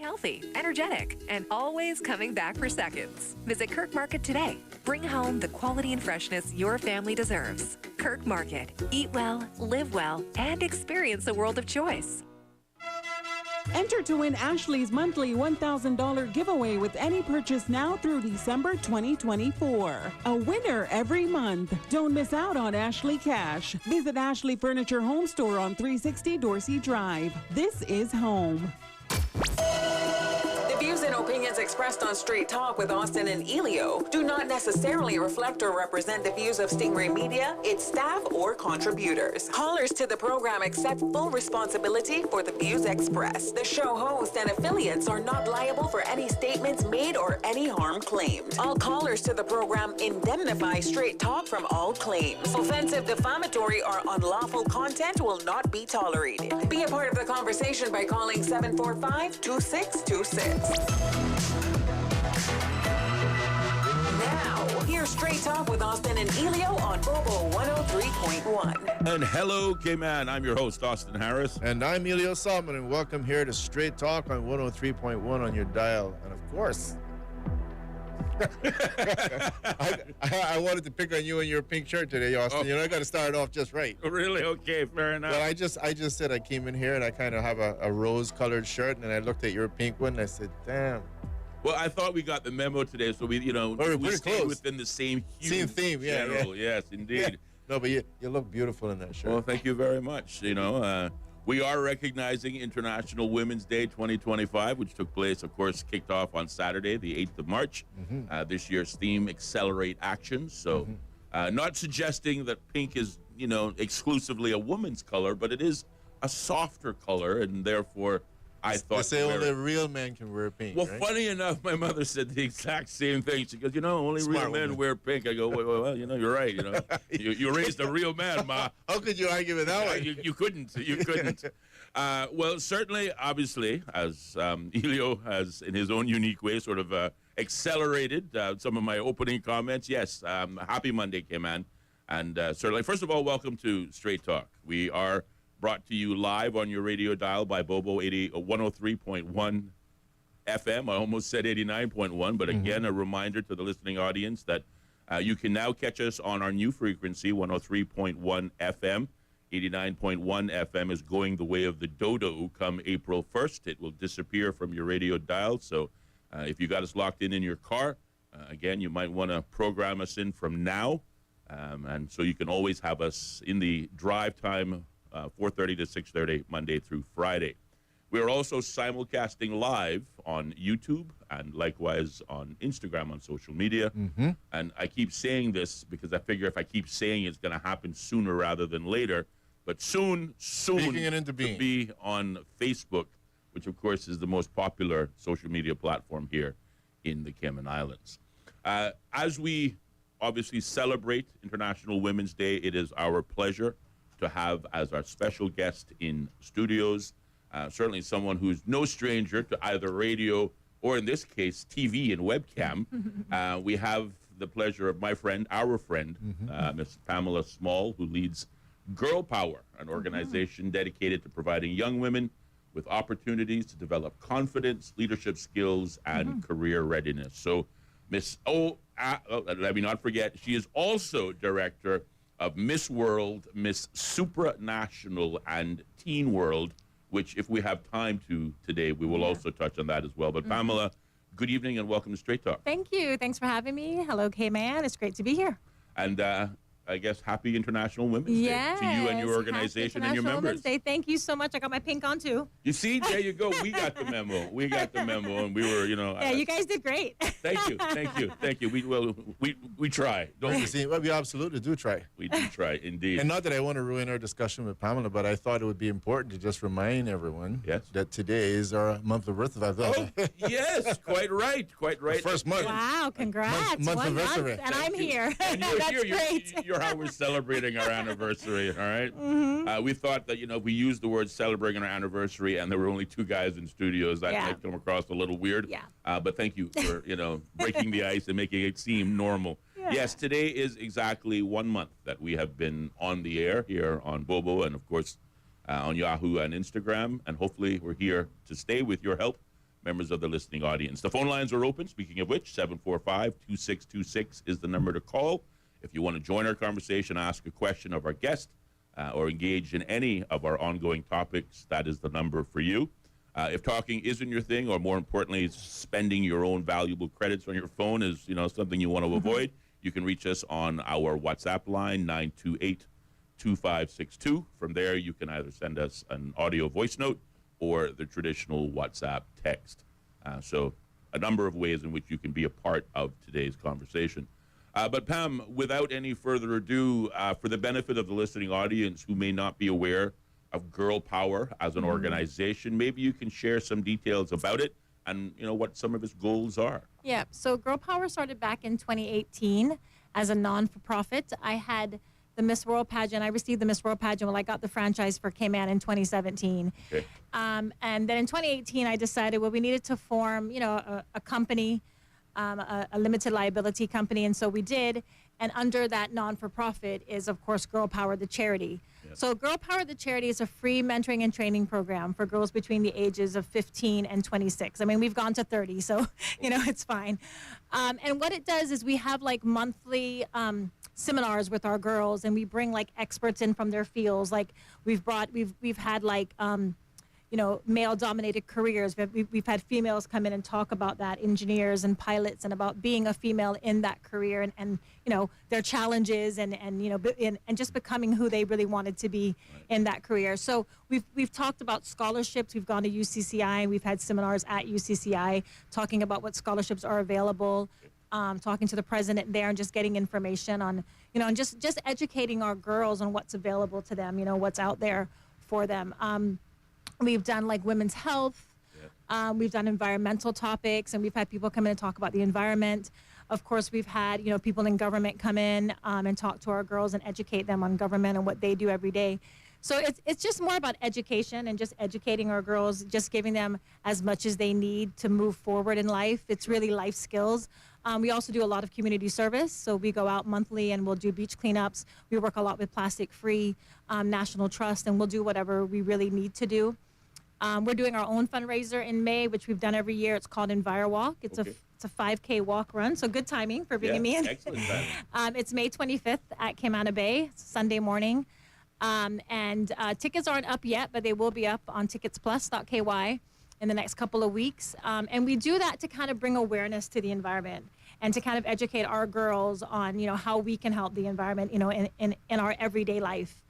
Healthy, energetic, and always coming back for seconds. Visit Kirk Market today. Bring home the quality and freshness your family deserves. Kirk Market. Eat well, live well, and experience a world of choice. Enter to win Ashley's monthly $1,000 giveaway with any purchase now through December 2024. A winner every month. Don't miss out on Ashley Cash. Visit Ashley Furniture Home Store on 360 Dorsey Drive. This is home. The views and opinions expressed on Straight Talk with Austin and Ellio do not necessarily reflect or represent the views of Stingray Media, its staff, or contributors. Callers to the program accept full responsibility for the views expressed. The show host and affiliates are not liable for any statements made or any harm claimed. All callers to the program indemnify Straight Talk from all claims. Offensive, defamatory, or unlawful content will not be tolerated. Be a part of the conversation by calling 745-2626. Now, here's Straight Talk with Austin and Ellio on Bobo 103.1. And hello, K-Man. I'm your host, Austin Harris. And I'm Ellio Solomon, and welcome here to Straight Talk on 103.1 on your dial. And of course, I wanted to pick on you in your pink shirt today, Austin. Oh. You know, I got to start off just right. Really? Okay, fair enough. Well, I just said I came in here and I kind of have a rose-colored shirt, and then I looked at your pink one and I said, damn. Well, I thought we got the memo today, so we pretty stayed close. within the same hue. Same theme, yeah. General. Yes, indeed. Yeah. No, but you look beautiful in that shirt. Well, thank you very much. We are recognizing International Women's Day 2025, which took place, of course, kicked off on Saturday, the 8th of March. Mm-hmm. This year's theme, Accelerate Action. So not suggesting that pink is, exclusively a woman's color, but it is a softer color, and therefore I thought... They say only a real man can wear pink, Well, right? funny enough, my mother said the exact same thing. She goes, only Smart real men woman. wear pink. I go, well, you're right. You raised a real man, Ma. How could you argue with that one? You couldn't. You couldn't. Well, certainly, obviously, as Ellio has, in his own unique way, sort of accelerated some of my opening comments. Yes, happy Monday, K-Man. And certainly, first of all, welcome to Straight Talk. We are brought to you live on your radio dial by Bobo 103.1 FM. I almost said 89.1, but again, a reminder to the listening audience that you can now catch us on our new frequency, 103.1 FM. 89.1 FM is going the way of the dodo come April 1st. It will disappear from your radio dial. So if you got us locked in your car, again, you might want to program us in from now. And so you can always have us in the drive time, 4:30 to 6:30, Monday through Friday. We are also simulcasting live on YouTube and likewise on Instagram on social media. And I keep saying this because I figure if I keep saying it's going to happen sooner rather than later. But soon Speaking it into to being. be on Facebook, which of course is the most popular social media platform here in the Cayman Islands. As we obviously celebrate International Women's Day, it is our pleasure to have as our special guest in studios, certainly someone who's no stranger to either radio or, in this case, TV and webcam. We have the pleasure of our friend, Miss Pamela Small, who leads Girl Power, an organization dedicated to providing young women with opportunities to develop confidence, leadership skills, and career readiness. So, let me not forget, she is also director of Miss World, Miss Supranational, and Teen World, which, if we have time to today, we will also touch on that as well. But Pamela, good evening and welcome to Straight Talk. Thank you. Thanks for having me. Hello, K-Man. It's great to be here. And I guess happy International Women's Day to you and your organization and your members. Women's Day. Thank you so much. I got my pink on too. You see, there you go. We got the memo. And we were, Yeah, you guys did great. Thank you. We try. Don't we? See, well, we absolutely do try. We do try, indeed. And not that I want to ruin our discussion with Pamela, but I thought it would be important to just remind everyone that today is our month of birth. Oh, yes, quite right. The first month. Wow, congrats. Month 1 month, anniversary. and I'm here. And you're That's here. great. You're how we're celebrating our anniversary, all right? We thought that, if we used the word celebrating our anniversary and there were only two guys in studios, that might come across a little weird. Yeah. But thank you for, breaking the ice and making it seem normal. Yeah. Yes, today is exactly 1 month that we have been on the air here on Bobo and, of course, on Yahoo and Instagram. And hopefully we're here to stay with your help members of the listening audience. The phone lines are open, speaking of which, 745-2626 is the number to call. If you want to join our conversation, ask a question of our guest, or engage in any of our ongoing topics, that is the number for you. If talking isn't your thing, or more importantly, spending your own valuable credits on your phone is, something you want to avoid, you can reach us on our WhatsApp line, 928-2562. From there, you can either send us an audio voice note or the traditional WhatsApp text. So a number of ways in which you can be a part of today's conversation. But Pam, without any further ado, for the benefit of the listening audience who may not be aware of Girl Power as an organization, maybe you can share some details about it and what some of its goals are. Yeah, so Girl Power started back in 2018 as a non-for-profit. I had the Miss World pageant. I received the Miss World pageant when I got the franchise for Cayman in 2017. Okay. And then in 2018, I decided, we needed to form, a company, a limited liability company, and so we did. And under that non-for-profit is, of course, Girl Power, the charity. Yes. So Girl Power, the charity, is a free mentoring and training program for girls between the ages of 15 and 26. I mean, we've gone to 30, so, it's fine. And what it does is we have, monthly seminars with our girls, and we bring, experts in from their fields. We've had, male-dominated careers. We've had females come in and talk about that, engineers and pilots, and about being a female in that career, and their challenges, and just becoming who they really wanted to be in that career. So we've talked about scholarships. We've gone to UCCI, and we've had seminars at UCCI talking about what scholarships are available, talking to the president there, and just getting information on, and just educating our girls on what's available to them, what's out there for them. We've done women's health. We've done environmental topics, and we've had people come in and talk about the environment. Of course, we've had people in government come in and talk to our girls and educate them on government and what they do every day. So it's just more about education and just educating our girls, just giving them as much as they need to move forward in life. It's really life skills. We also do a lot of community service. So we go out monthly and we'll do beach cleanups. We work a lot with Plastic Free, National Trust, and we'll do whatever we really need to do. We're doing our own fundraiser in May, which we've done every year. It's called EnviroWalk. It's a 5K walk run, so good timing for bringing me in. Excellent timing. It's May 25th at Cayman Bay, Sunday morning. And tickets aren't up yet, but they will be up on ticketsplus.ky in the next couple of weeks. And we do that to kind of bring awareness to the environment and to kind of educate our girls on, how we can help the environment, in our everyday life.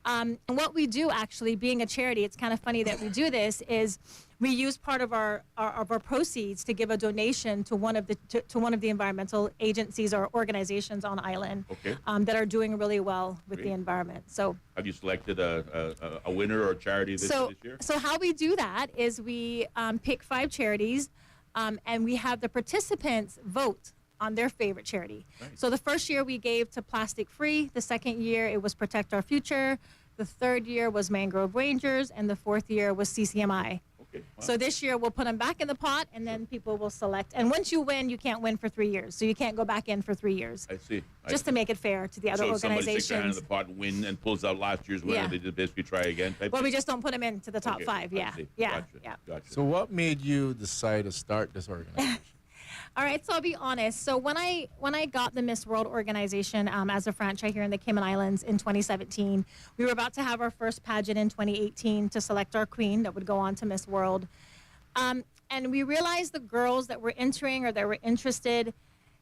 And what we do, actually, being a charity, it's kind of funny that we do this, is we use part of our proceeds to give a donation to one of the environmental agencies or organizations on island that are doing really well with the environment. So, have you selected a winner or a charity this year? So how we do that is we pick 5 charities, and we have the participants vote on their favorite charity. Nice. So the first year we gave to Plastic Free. The second year it was Protect Our Future. The third year was Mangrove Rangers, and the fourth year was CCMI. Okay. Wow. So this year we'll put them back in the pot, and then people will select. And once you win, you can't win for 3 years. So you can't go back in for 3 years. I see. Just to make it fair to the other organizations. So somebody sticks their hand in the pot and win and pulls out last year's winner, they just basically try again. Well, we just don't put them into the top 5. Yeah. Yeah. Gotcha. So what made you decide to start this organization? All right, so I'll be honest. So when I got the Miss World organization as a franchise here in the Cayman Islands in 2017, we were about to have our first pageant in 2018 to select our queen that would go on to Miss World. And we realized the girls that were entering or that were interested,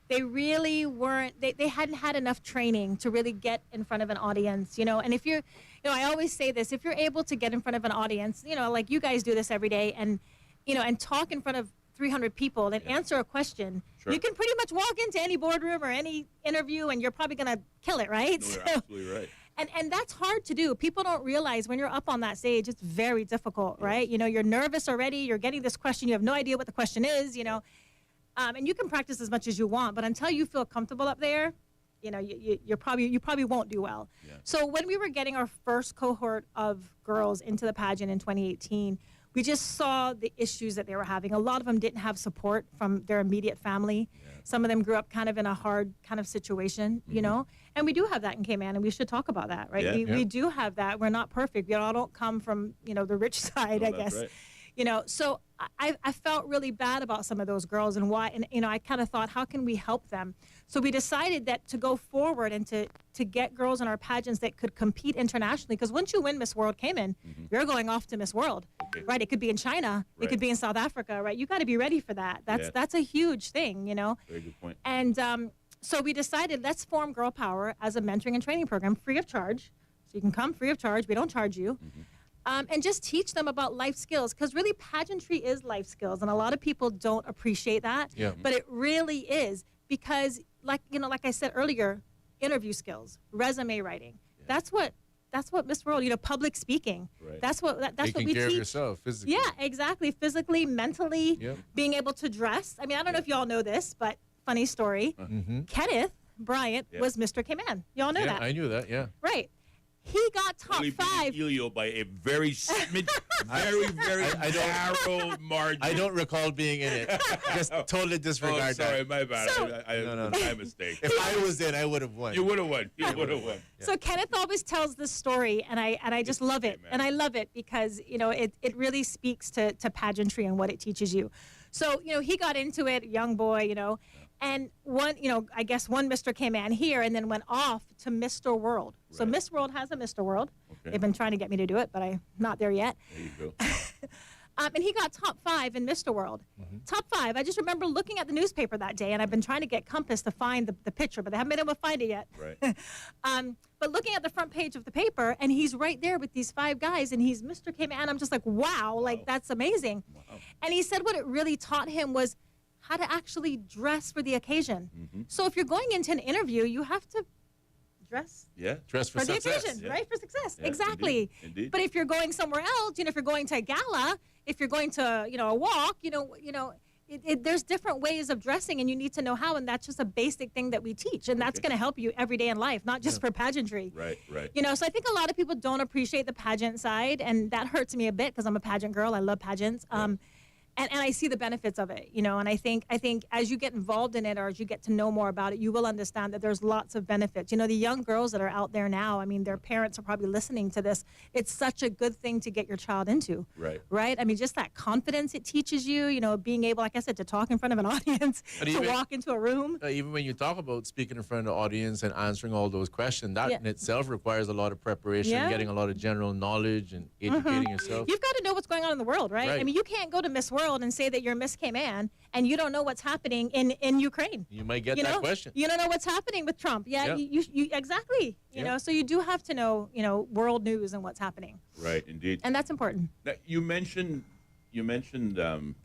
they really weren't, they hadn't had enough training to really get in front of an audience, And if you're, I always say this, if you're able to get in front of an audience, like you guys do this every day, and, and talk in front of 300 people and answer a question, you can pretty much walk into any boardroom or any interview and you're probably going to kill it, right? No, you're absolutely right. And that's hard to do. People don't realize when you're up on that stage, it's very difficult, right? You're nervous already. You're getting this question. You have no idea what the question is, and you can practice as much as you want, but until you feel comfortable up there, you probably won't do well. Yeah. So when we were getting our first cohort of girls into the pageant in 2018, we just saw the issues that they were having. A lot of them didn't have support from their immediate family. Yeah. Some of them grew up kind of in a hard kind of situation, And we do have that in Cayman, and we should talk about that, right? We do have that. We're not perfect. We all don't come from, the rich side, I guess. Right. You know, so I felt really bad about some of those girls and why, and you know, I kind of thought, how can we help them? So we decided that to go forward and to get girls in our pageants that could compete internationally, because once you win Miss World Cayman, you're going off to Miss World, right? It could be in China, it could be in South Africa, right? You got to be ready for that. That's a huge thing, you know. Very good point. And so we decided, let's form Girl Power as a mentoring and training program free of charge. So you can come free of charge. We don't charge you. And just teach them about life skills, because really pageantry is life skills, and a lot of people don't appreciate that. But it really is, because like I said earlier, interview skills, resume writing. That's what Miss World, you know, public speaking. That's what that's Taking what we care teach. of yourself physically. Yeah, exactly. Physically, mentally, being able to dress. I mean, I don't know if y'all know this, but funny story. Kenneth Bryant was Mr. Cayman. Y'all know that? I knew that. Yeah. Right. He got top Only 5. Ellio by a very very narrow margin. I don't recall being in it. Just totally disregard sorry, that. my bad. So- My mistake. If I was in, I would have won. You would have won. You would have won. So Kenneth always tells this story, and I just love it. And I love it because, you know, it really speaks to pageantry and what it teaches you. So, you know, he got into it, young boy, you know, and I guess one Mr. Cayman here, and then went off to Mr. World. So Miss World has a Mr. World. They've been trying to get me to do it, but I'm not there yet. There you go. And he got top 5 in Mr. World. Top 5. I just remember looking at the newspaper that day, and I've been trying to get Compass to find the picture, but they haven't been able to find it yet. But looking at the front page of the paper, and he's right there with these 5 guys, and he's Mr. Cayman. I'm just like, wow, like that's amazing. And he said what it really taught him was how to actually dress for the occasion. So if you're going into an interview, you have to dress Dress for the success. occasion, right? For success, Yeah, exactly. indeed. But if you're going somewhere else, you know, if you're going to a gala, if you're going to, you know, a walk, there's different ways of dressing, and you need to know how, and that's just a basic thing that we teach, and that's going to help you every day in life, not just for pageantry. Right. You know, so I think a lot of people don't appreciate the pageant side, and that hurts me a bit because I'm a pageant girl. I love pageants. And I see the benefits of it, you know, and I think as you get involved in it, or as you get to know more about it, you will understand that there's lots of benefits. You know, the young girls that are out there now, I mean, their parents are probably listening to this. It's such a good thing to get your child into. Right? I mean, just that confidence it teaches you, you know, being able, like I said, to talk in front of an audience, to walk into a room. Even when you talk about speaking in front of the audience and answering all those questions, that in itself requires a lot of preparation, getting a lot of general knowledge and educating yourself. You've got to know what's going on in the world, right? I mean, you can't go to Miss World and say that you're Miss Cayman and you don't know what's happening in Ukraine. You might get that question. You don't know what's happening with Trump. You exactly. You know, so you do have to know, you know, world news and what's happening. Right, indeed. And that's important. Now, you mentioned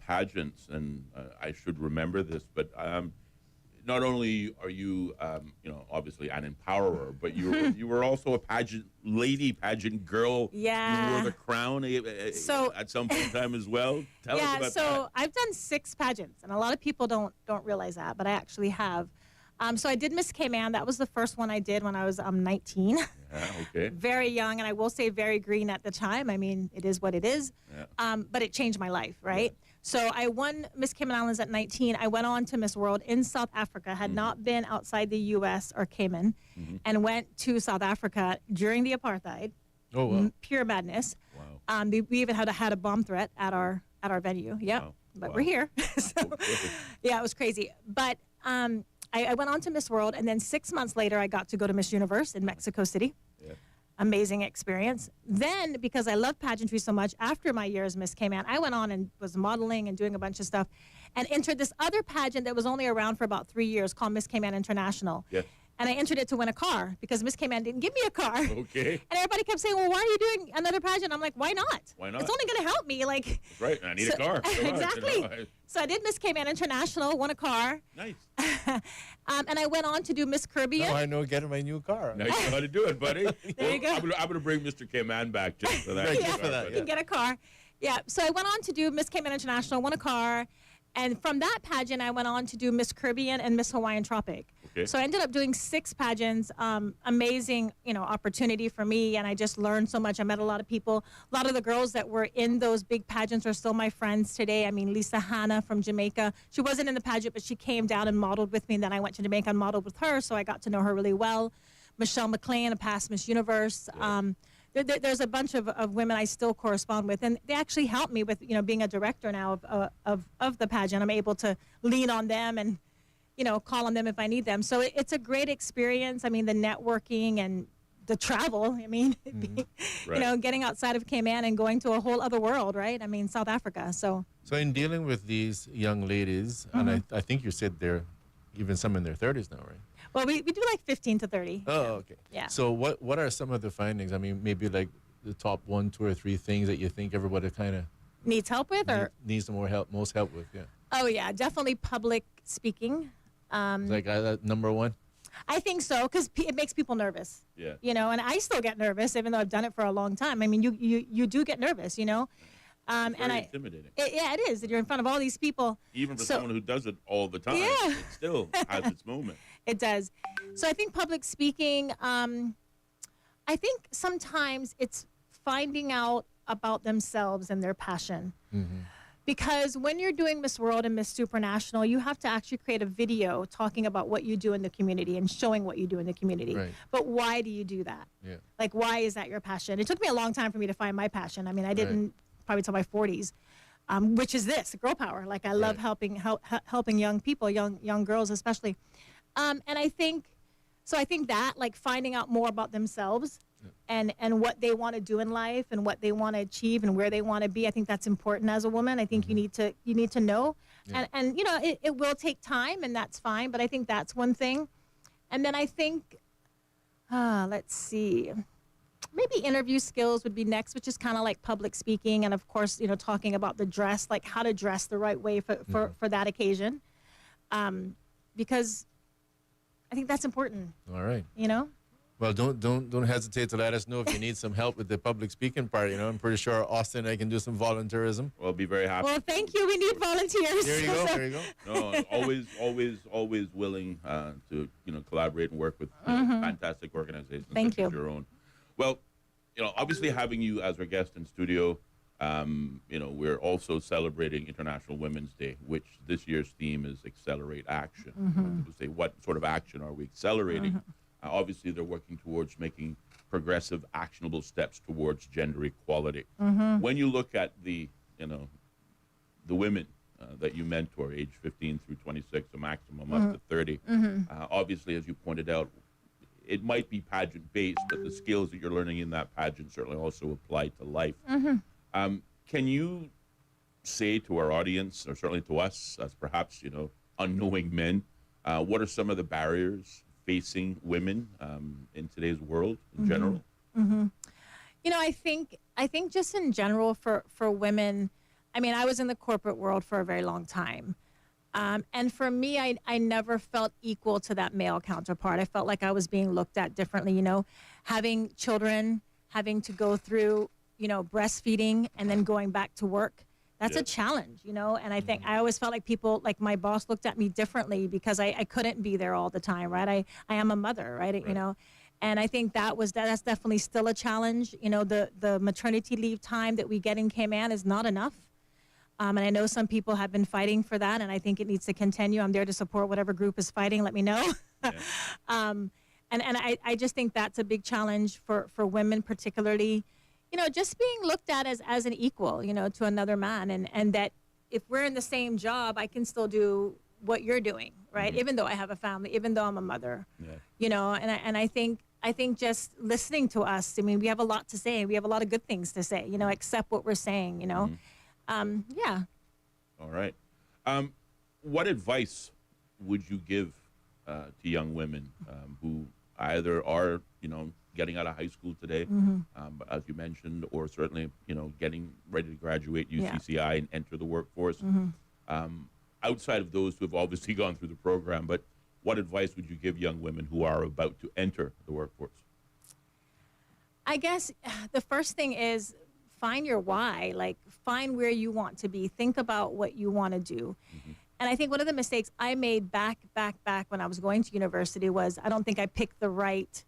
pageants, and I should remember this, but not only are you, obviously an empowerer, but you were also a pageant girl. Yeah. You wore the crown at some point in time as well. Tell us about that. So I've done 6 pageants, and a lot of people don't realize that, but I actually have. So I did Miss Cayman. That was the first one I did when I was 19. Yeah, okay. Very young, and I will say very green at the time. I mean, it is what it is. Yeah. But it changed my life, right? So I won Miss Cayman Islands at 19. I went on to Miss World in South Africa, had not been outside the U.S. or Cayman, and went to South Africa during the apartheid. Oh, wow. Pure madness. Wow. We even had a bomb threat at our venue. Yep. Wow. But Wow. we're here. So, yeah, it was crazy. But I went on to Miss World, and then 6 months later, I got to go to Miss Universe in Mexico City. Yeah. Amazing experience. Then, because I love pageantry so much, after my year as Miss Cayman, I went on and was modeling and doing a bunch of stuff, and entered this other pageant that was only around for about 3 years called Miss Cayman International. Yes. And I entered it to win a car because Miss Cayman didn't give me a car. Okay. And everybody kept saying, well, why are you doing another pageant? I'm like, why not? Why not? It's only going to help me. Like, That's right. I need a car. Come on, exactly. So I did Miss Cayman International, won a car. Nice. And I went on to do Miss Caribbean. Now I know getting my new car. Now you know how to do it, buddy. There you go. I'm going to bring Mr. Cayman back just for that. Yeah, for that, You can get a car. Yeah. So I went on to do Miss Cayman International, won a car. And from that pageant, I went on to do Miss Caribbean and Miss Hawaiian Tropic. Okay. So I ended up doing 6 pageants. Amazing, opportunity for me, and I just learned so much. I met a lot of people. A lot of the girls that were in those big pageants are still my friends today. I mean, Lisa Hanna from Jamaica. She wasn't in the pageant, but she came down and modeled with me. And then I went to Jamaica and modeled with her, so I got to know her really well. Michelle McLean, a past Miss Universe. there's a bunch of women I still correspond with, and they actually help me with, being a director now of the pageant. I'm able to lean on them and, call on them if I need them. So it's a great experience. I mean, the networking and the travel. I mean, Right. getting outside of Cayman and going to a whole other world, right? I mean, South Africa. So in dealing with these young ladies, and I think you said they're even some in their 30s now, right? well, we do like 15 to 30. Oh, okay. Yeah. So what are some of the findings? I mean, maybe like the top 1, 2, or 3 things that you think everybody kind of Needs help with, or needs the most help with? Yeah. oh yeah, definitely public speaking. Like number 1. I think so, because it makes people nervous. Yeah. And I still get nervous, even though I've done it for a long time. I mean, you do get nervous, Very and intimidating. It is. You're in front of all these people. Even for So- someone who does it all the time, Yeah. it still has its moment. It does. So I think public speaking, I think sometimes it's finding out about themselves and their passion. Because when you're doing Miss World and Miss Supranational, you have to actually create a video talking about what you do in the community and showing what you do in the community. Right. But why do you do that? Yeah. Like, why is that your passion? It took me a long time for me to find my passion. I mean, I didn't probably till my 40s, which is this, girl power. Like, I love helping young people, young girls especially. And I think that, like, finding out more about themselves and what they want to do in life and what they want to achieve and where they want to be, I think that's important as a woman. I think you need to know. Yeah. And it will take time, and that's fine, but I think that's one thing. And then I think, let's see, maybe interview skills would be next, which is kind of like public speaking, and of course, talking about the dress, like how to dress the right way for that occasion. Because I think that's important, All right. Well, don't hesitate to let us know if you need some help with the public speaking part. I'm pretty sure Austin and I can do some volunteerism. Well, I'll be very happy. Well, thank you. We need volunteers. There you go. There you go. No, always willing to collaborate and work with fantastic organizations Thank such as you. your own. Well, obviously having you as our guest in studio, we're also celebrating International Women's Day, which this year's theme is Accelerate Action. People say, what sort of action are we accelerating? Obviously, they're working towards making progressive, actionable steps towards gender equality. When you look at the women that you mentor, age 15 through 26, a maximum up to 30, obviously, as you pointed out, it might be pageant-based, but the skills that you're learning in that pageant certainly also apply to life. Can you say to our audience, or certainly to us as perhaps, unknowing men, what are some of the barriers facing women in today's world in general? I think just in general for women, I mean, I was in the corporate world for a very long time. And for me, I never felt equal to that male counterpart. I felt like I was being looked at differently, having children, having to go through, breastfeeding and then going back to work. That's a challenge, and I think I always felt like people, like my boss looked at me differently because I couldn't be there all the time, right? I am a mother, right? And I think that's definitely still a challenge. The maternity leave time that we get in Cayman is not enough. And I know some people have been fighting for that, and I think it needs to continue. I'm there to support whatever group is fighting. Let me know. And I just think that's a big challenge for women, particularly, just being looked at as an equal, to another man, and that if we're in the same job, I can still do what you're doing, right? Even though I have a family, even though I'm a mother, and I think just listening to us, I mean, we have a lot to say. We have a lot of good things to say, accept what we're saying, yeah. All right. What advice would you give to young women who either are, getting out of high school today, but as you mentioned, or certainly, getting ready to graduate UCCI and enter the workforce? Outside of those who have obviously gone through the program, but what advice would you give young women who are about to enter the workforce? I guess the first thing is find your why, like find where you want to be, think about what you want to do. And I think one of the mistakes I made back when I was going to university was I don't think I picked the right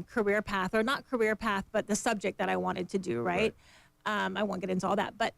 career path, or not career path, but the subject that I wanted to do, right? I won't get into all that, but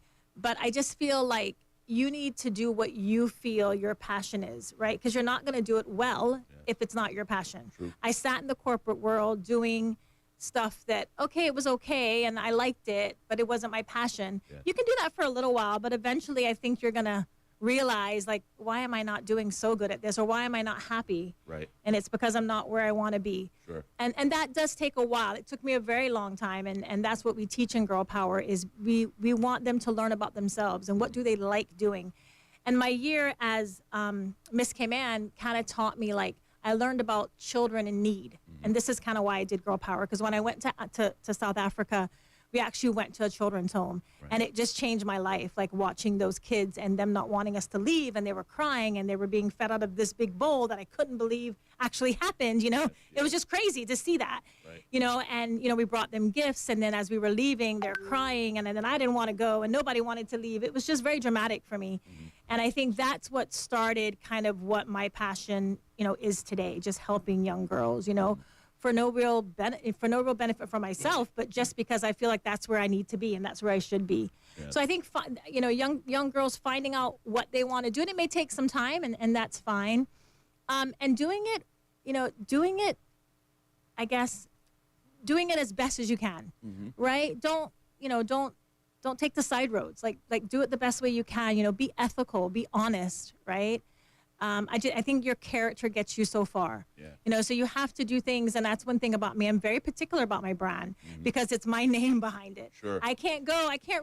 I just feel like you need to do what you feel your passion is, right? Because you're not going to do it well if it's not your passion. True. I sat in the corporate world doing stuff that, okay, it was okay and I liked it, but it wasn't my passion. Yeah. You can do that for a little while, but eventually I think you're going to realize, like, why am I not doing so good at this, or why am I not happy? Right. And it's because I'm not where I want to be. Sure. And that does take a while. It took me a very long time, and that's what we teach in Girl Power is we want them to learn about themselves and what do they like doing. And my year as Miss Cayman kind of taught me, like, I learned about children in need. And this is kind of why I did Girl Power, because when I went to South Africa, we actually went to a children's home. Right. And it just changed my life, like watching those kids and them not wanting us to leave, and they were crying and they were being fed out of this big bowl that I couldn't believe actually happened, you know. Yeah. It was just crazy to see that. Right. You know, and, you know, we brought them gifts, and then as we were leaving, they're crying, and then I didn't want to go, and nobody wanted to leave. It was just very dramatic for me. And I think that's what started kind of what my passion, you know, is today, just helping young girls, you know, for no real benefit for myself, but just because I feel like that's where I need to be and that's where I should be. Yeah. So I think, you know, young girls finding out what they want to do, and it may take some time, and that's fine. And doing it, you know, I guess, doing it as best as you can, right? Don't take the side roads. Like do it the best way you can. You know, be ethical, be honest, right? I think your character gets you so far. Yeah. You know, so you have to do things, and that's one thing about me. I'm very particular about my brand because it's my name behind it. Sure. I can't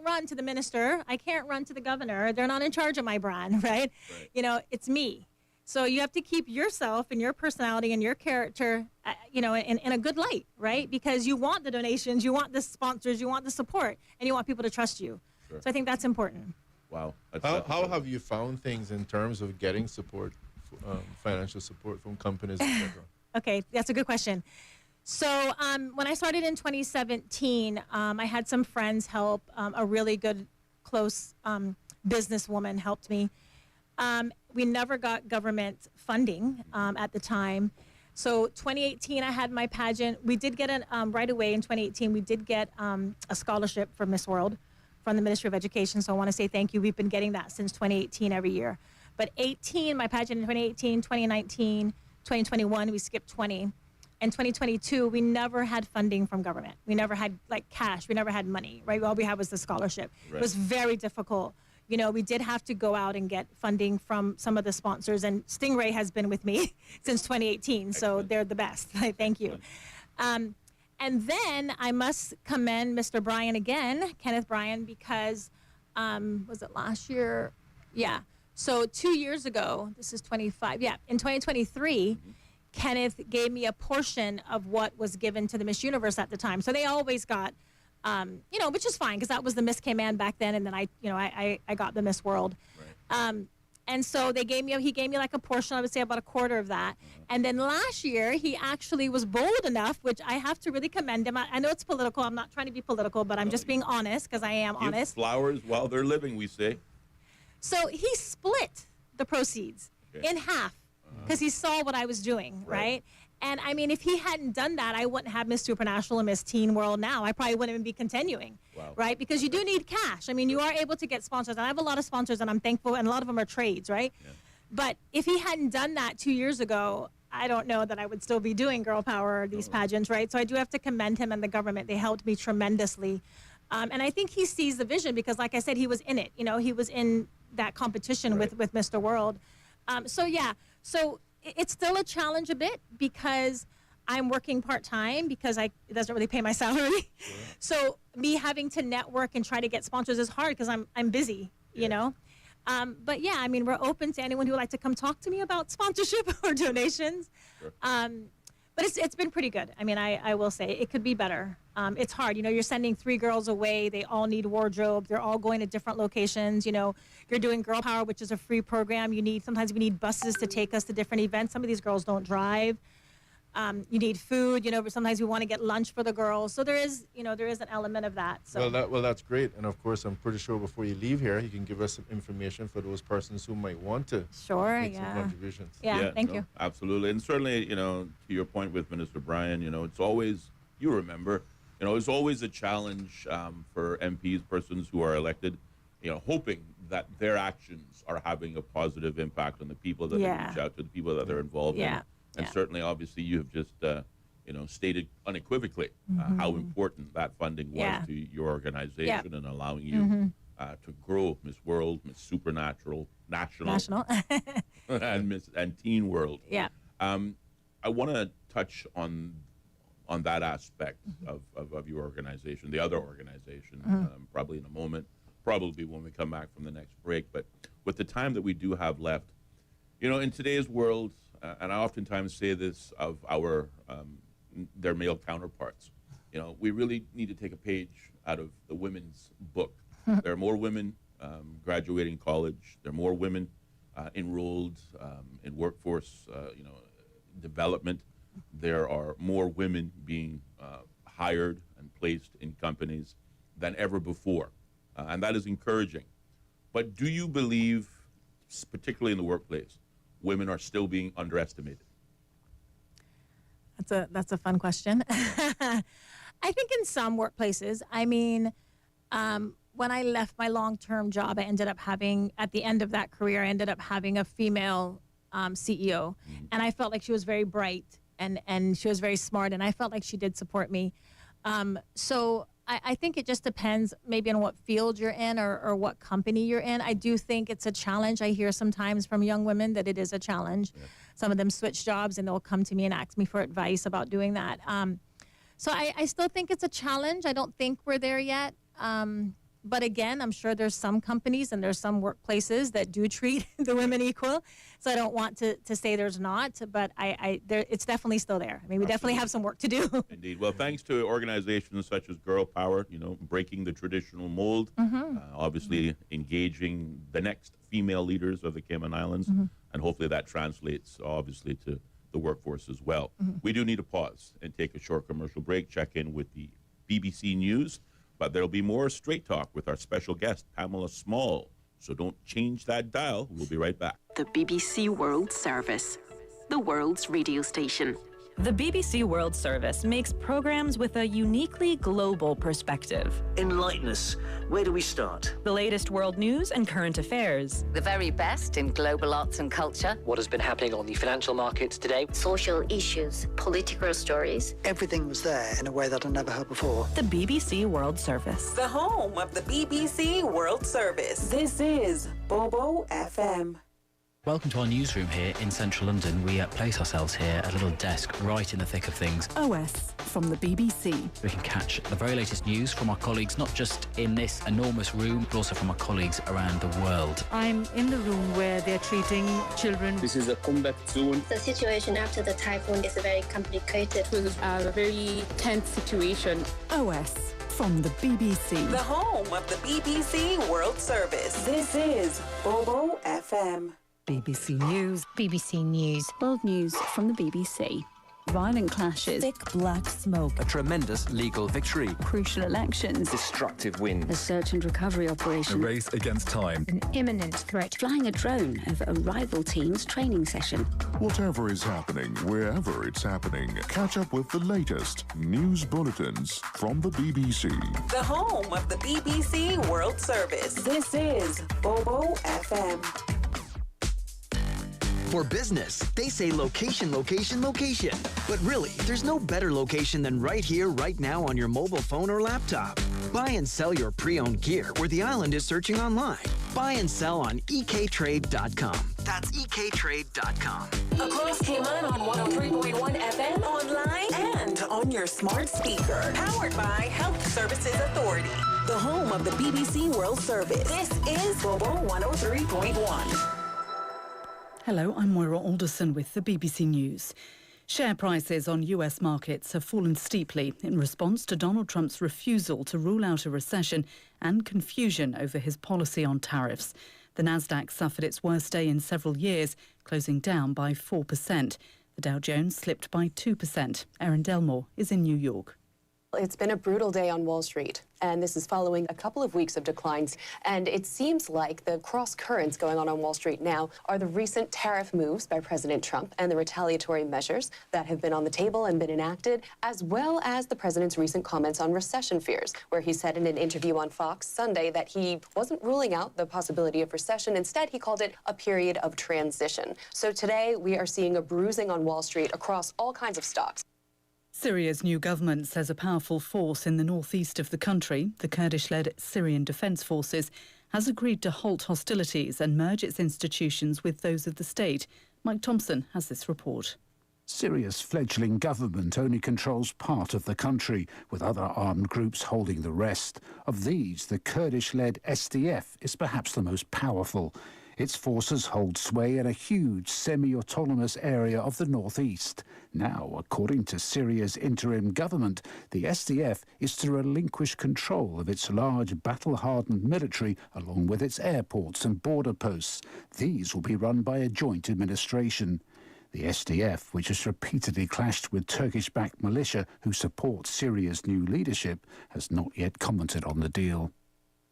run to the minister. I can't run to the governor. They're not in charge of my brand, right? You know, it's me. So you have to keep yourself and your personality and your character, you know, in a good light, right? Because you want the donations, you want the sponsors, you want the support, and you want people to trust you. Sure. So I think that's important. Wow. How have you found things in terms of getting support, financial support from companies, etc.? Okay, that's a good question. So when I started in 2017, I had some friends help. A really good, close businesswoman helped me. We never got government funding at the time. So 2018, I had my pageant. We did get right away in 2018, we did get a scholarship for Miss World from the Ministry of Education. So I want to say thank you. We've been getting that since 2018 every year. But 18, my pageant in 2018, 2019, 2021, we skipped 20. And 2022, we never had funding from government. We never had, like, cash. We never had money, right? All we had was the scholarship. Right. It was very difficult. You know, we did have to go out and get funding from some of the sponsors. And Stingray has been with me since 2018, so they're the best. Thank you. And then I must commend Mr. Bryan again, Kenneth Bryan, because, was it last year? Yeah. So 2 years ago, this is 25, yeah, in 2023, Kenneth gave me a portion of what was given to the Miss Universe at the time. So they always got, you know, which is fine because that was the Miss Cayman back then, and then I got the Miss World. Right. And so he gave me like a portion, I would say about a quarter of that. And then last year, he actually was bold enough, which I have to really commend him. I know it's political. I'm not trying to be political, but I'm just being honest because I am Give honest. flowers while they're living, we say. So he split the proceeds in half because he saw what I was doing, right? And I mean, if he hadn't done that, I wouldn't have Miss Supernational and Miss Teen World now. I probably wouldn't even be continuing, right? Because you do need cash. I mean, you are able to get sponsors. And I have a lot of sponsors, and I'm thankful, and a lot of them are trades, right? Yeah. But if he hadn't done that 2 years ago, I don't know that I would still be doing Girl Power or these pageants, right? So I do have to commend him and the government. They helped me tremendously. And I think he sees the vision because, like I said, he was in it. You know, he was in that competition with Mr. World. So it's still a challenge a bit because I'm working part-time because it doesn't really pay my salary. So me having to network and try to get sponsors is hard because I'm busy, you know. But yeah, I mean, we're open to anyone who would like to come talk to me about sponsorship or donations. But it's been pretty good. I mean, I will say it could be better. It's hard. You know, you're sending 3 girls away. They all need wardrobe. They're all going to different locations. You know, you're doing Girl Power, which is a free program. Sometimes we need buses to take us to different events. Some of these girls don't drive. You need food. You know, but sometimes we want to get lunch for the girls. So there is an element of that. So. Well, that's great. And of course, I'm pretty sure before you leave here, you can give us some information for those persons who might want to make some contributions. Yeah, thank you. Absolutely. And certainly, you know, to your point with Minister Bryan, you know, it's always, you remember, you know, it's always a challenge for MPs, persons who are elected, you know, hoping that their actions are having a positive impact on the people that they reach out to, the people that they're involved in. And certainly, obviously, you have just stated unequivocally how important that funding was to your organization and allowing you to grow Miss World, Miss Supernatural, National. and Teen World. Yeah. I want to touch on that aspect of your organization, the other organization, probably in a moment, probably when we come back from the next break. But with the time that we do have left, in today's world, and I oftentimes say this of their male counterparts, we really need to take a page out of the women's book. There are more women graduating college. There are more women enrolled in workforce, development. There are more women being hired and placed in companies than ever before, and that is encouraging. But do you believe, particularly in the workplace, women are still being underestimated? That's a fun question. I think in some workplaces, when I left my long-term job, at the end of that career, I ended up having a female CEO, and I felt like she was very bright and she was very smart, and I felt like she did support me. So I think it just depends maybe on what field you're in or what company you're in. I do think it's a challenge. I hear sometimes from young women that it is a challenge. Yeah. Some of them switch jobs and they'll come to me and ask me for advice about doing that. So I still think it's a challenge. I don't think we're there yet. But again, I'm sure there's some companies and there's some workplaces that do treat the women equal. So I don't want to say there's not, but it's definitely still there. We definitely have some work to do. Indeed. Well, thanks to organizations such as Girl Power, breaking the traditional mold, obviously engaging the next female leaders of the Cayman Islands, and hopefully that translates, obviously, to the workforce as well. We do need to pause and take a short commercial break, check in with the BBC News. But there'll be more Straight Talk with our special guest, Pamela Small. So don't change that dial. We'll be right back. The BBC World Service, the world's radio station. The BBC World Service makes programs with a uniquely global perspective. Enlighten us. Where do we start? The latest world news and current affairs. The very best in global arts and culture. What has been happening on the financial markets today. Social issues, political stories. Everything was there in a way that I never heard before. The BBC World Service. The home of the BBC World Service. This is Bobo FM. Welcome to our newsroom here in central London. We place ourselves here at a little desk right in the thick of things. OS from the BBC. We can catch the very latest news from our colleagues, not just in this enormous room, but also from our colleagues around the world. I'm in the room where they're treating children. This is a combat zone. The situation after the typhoon is very complicated. It was a very tense situation. OS from the BBC. The home of the BBC World Service. This is Bobo FM. BBC News. BBC News. World news from the BBC. Violent clashes. Thick black smoke. A tremendous legal victory. Crucial elections. Destructive win. A search and recovery operation. A race against time. An imminent threat. Flying a drone over a rival team's training session. Whatever is happening, wherever it's happening, catch up with the latest news bulletins from the BBC. The home of the BBC World Service. This is Bobo FM. For business, they say location, location, location. But really, there's no better location than right here, right now on your mobile phone or laptop. Buy and sell your pre-owned gear where the island is searching online. Buy and sell on ektrade.com. That's ektrade.com. Across Cayman on 103.1 FM, online, and on your smart speaker. Powered by Health Services Authority. The home of the BBC World Service. This is Bobo 103.1. Hello, I'm Moira Alderson with the BBC News. Share prices on US markets have fallen steeply in response to Donald Trump's refusal to rule out a recession and confusion over his policy on tariffs. The Nasdaq suffered its worst day in several years, closing down by 4%. The Dow Jones slipped by 2%. Erin Delmore is in New York. It's been a brutal day on Wall Street, and this is following a couple of weeks of declines. And it seems like the cross currents going on Wall Street now are the recent tariff moves by President Trump and the retaliatory measures that have been on the table and been enacted, as well as the president's recent comments on recession fears, where he said in an interview on Fox Sunday that he wasn't ruling out the possibility of recession. Instead, he called it a period of transition. So today, we are seeing a bruising on Wall Street across all kinds of stocks. Syria's new government says a powerful force in the northeast of the country, the Kurdish-led Syrian Defence Forces, has agreed to halt hostilities and merge its institutions with those of the state. Mike Thompson has this report. Syria's fledgling government only controls part of the country, with other armed groups holding the rest. Of these, the Kurdish-led SDF is perhaps the most powerful. Its forces hold sway in a huge semi-autonomous area of the northeast. Now, according to Syria's interim government, the SDF is to relinquish control of its large battle-hardened military along with its airports and border posts. These will be run by a joint administration. The SDF, which has repeatedly clashed with Turkish-backed militia who support Syria's new leadership, has not yet commented on the deal.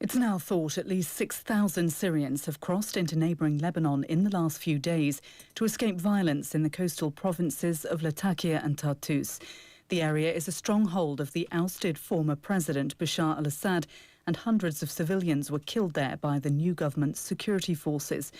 It's now thought at least 6,000 Syrians have crossed into neighbouring Lebanon in the last few days to escape violence in the coastal provinces of Latakia and Tartus. The area is a stronghold of the ousted former president Bashar al-Assad, and hundreds of civilians were killed there by the new government's security forces.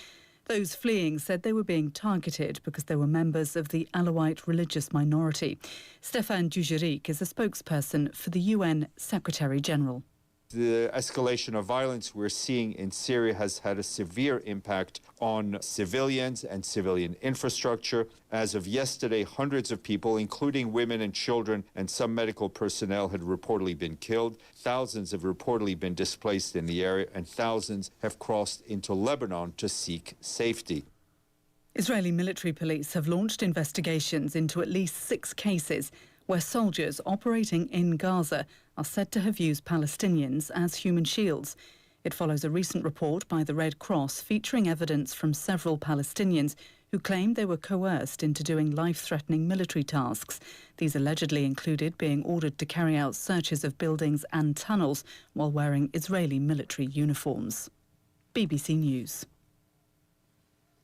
Those fleeing said they were being targeted because they were members of the Alawite religious minority. Stefan Dujarric is a spokesperson for the UN Secretary-General. The escalation of violence we're seeing in Syria has had a severe impact on civilians and civilian infrastructure. As of yesterday, hundreds of people, including women and children and some medical personnel, had reportedly been killed. Thousands have reportedly been displaced in the area, and thousands have crossed into Lebanon to seek safety. Israeli military police have launched investigations into at least 6 cases where soldiers operating in Gaza are said to have used Palestinians as human shields. It follows a recent report by the Red Cross featuring evidence from several Palestinians who claimed they were coerced into doing life-threatening military tasks. These allegedly included being ordered to carry out searches of buildings and tunnels while wearing Israeli military uniforms. BBC News.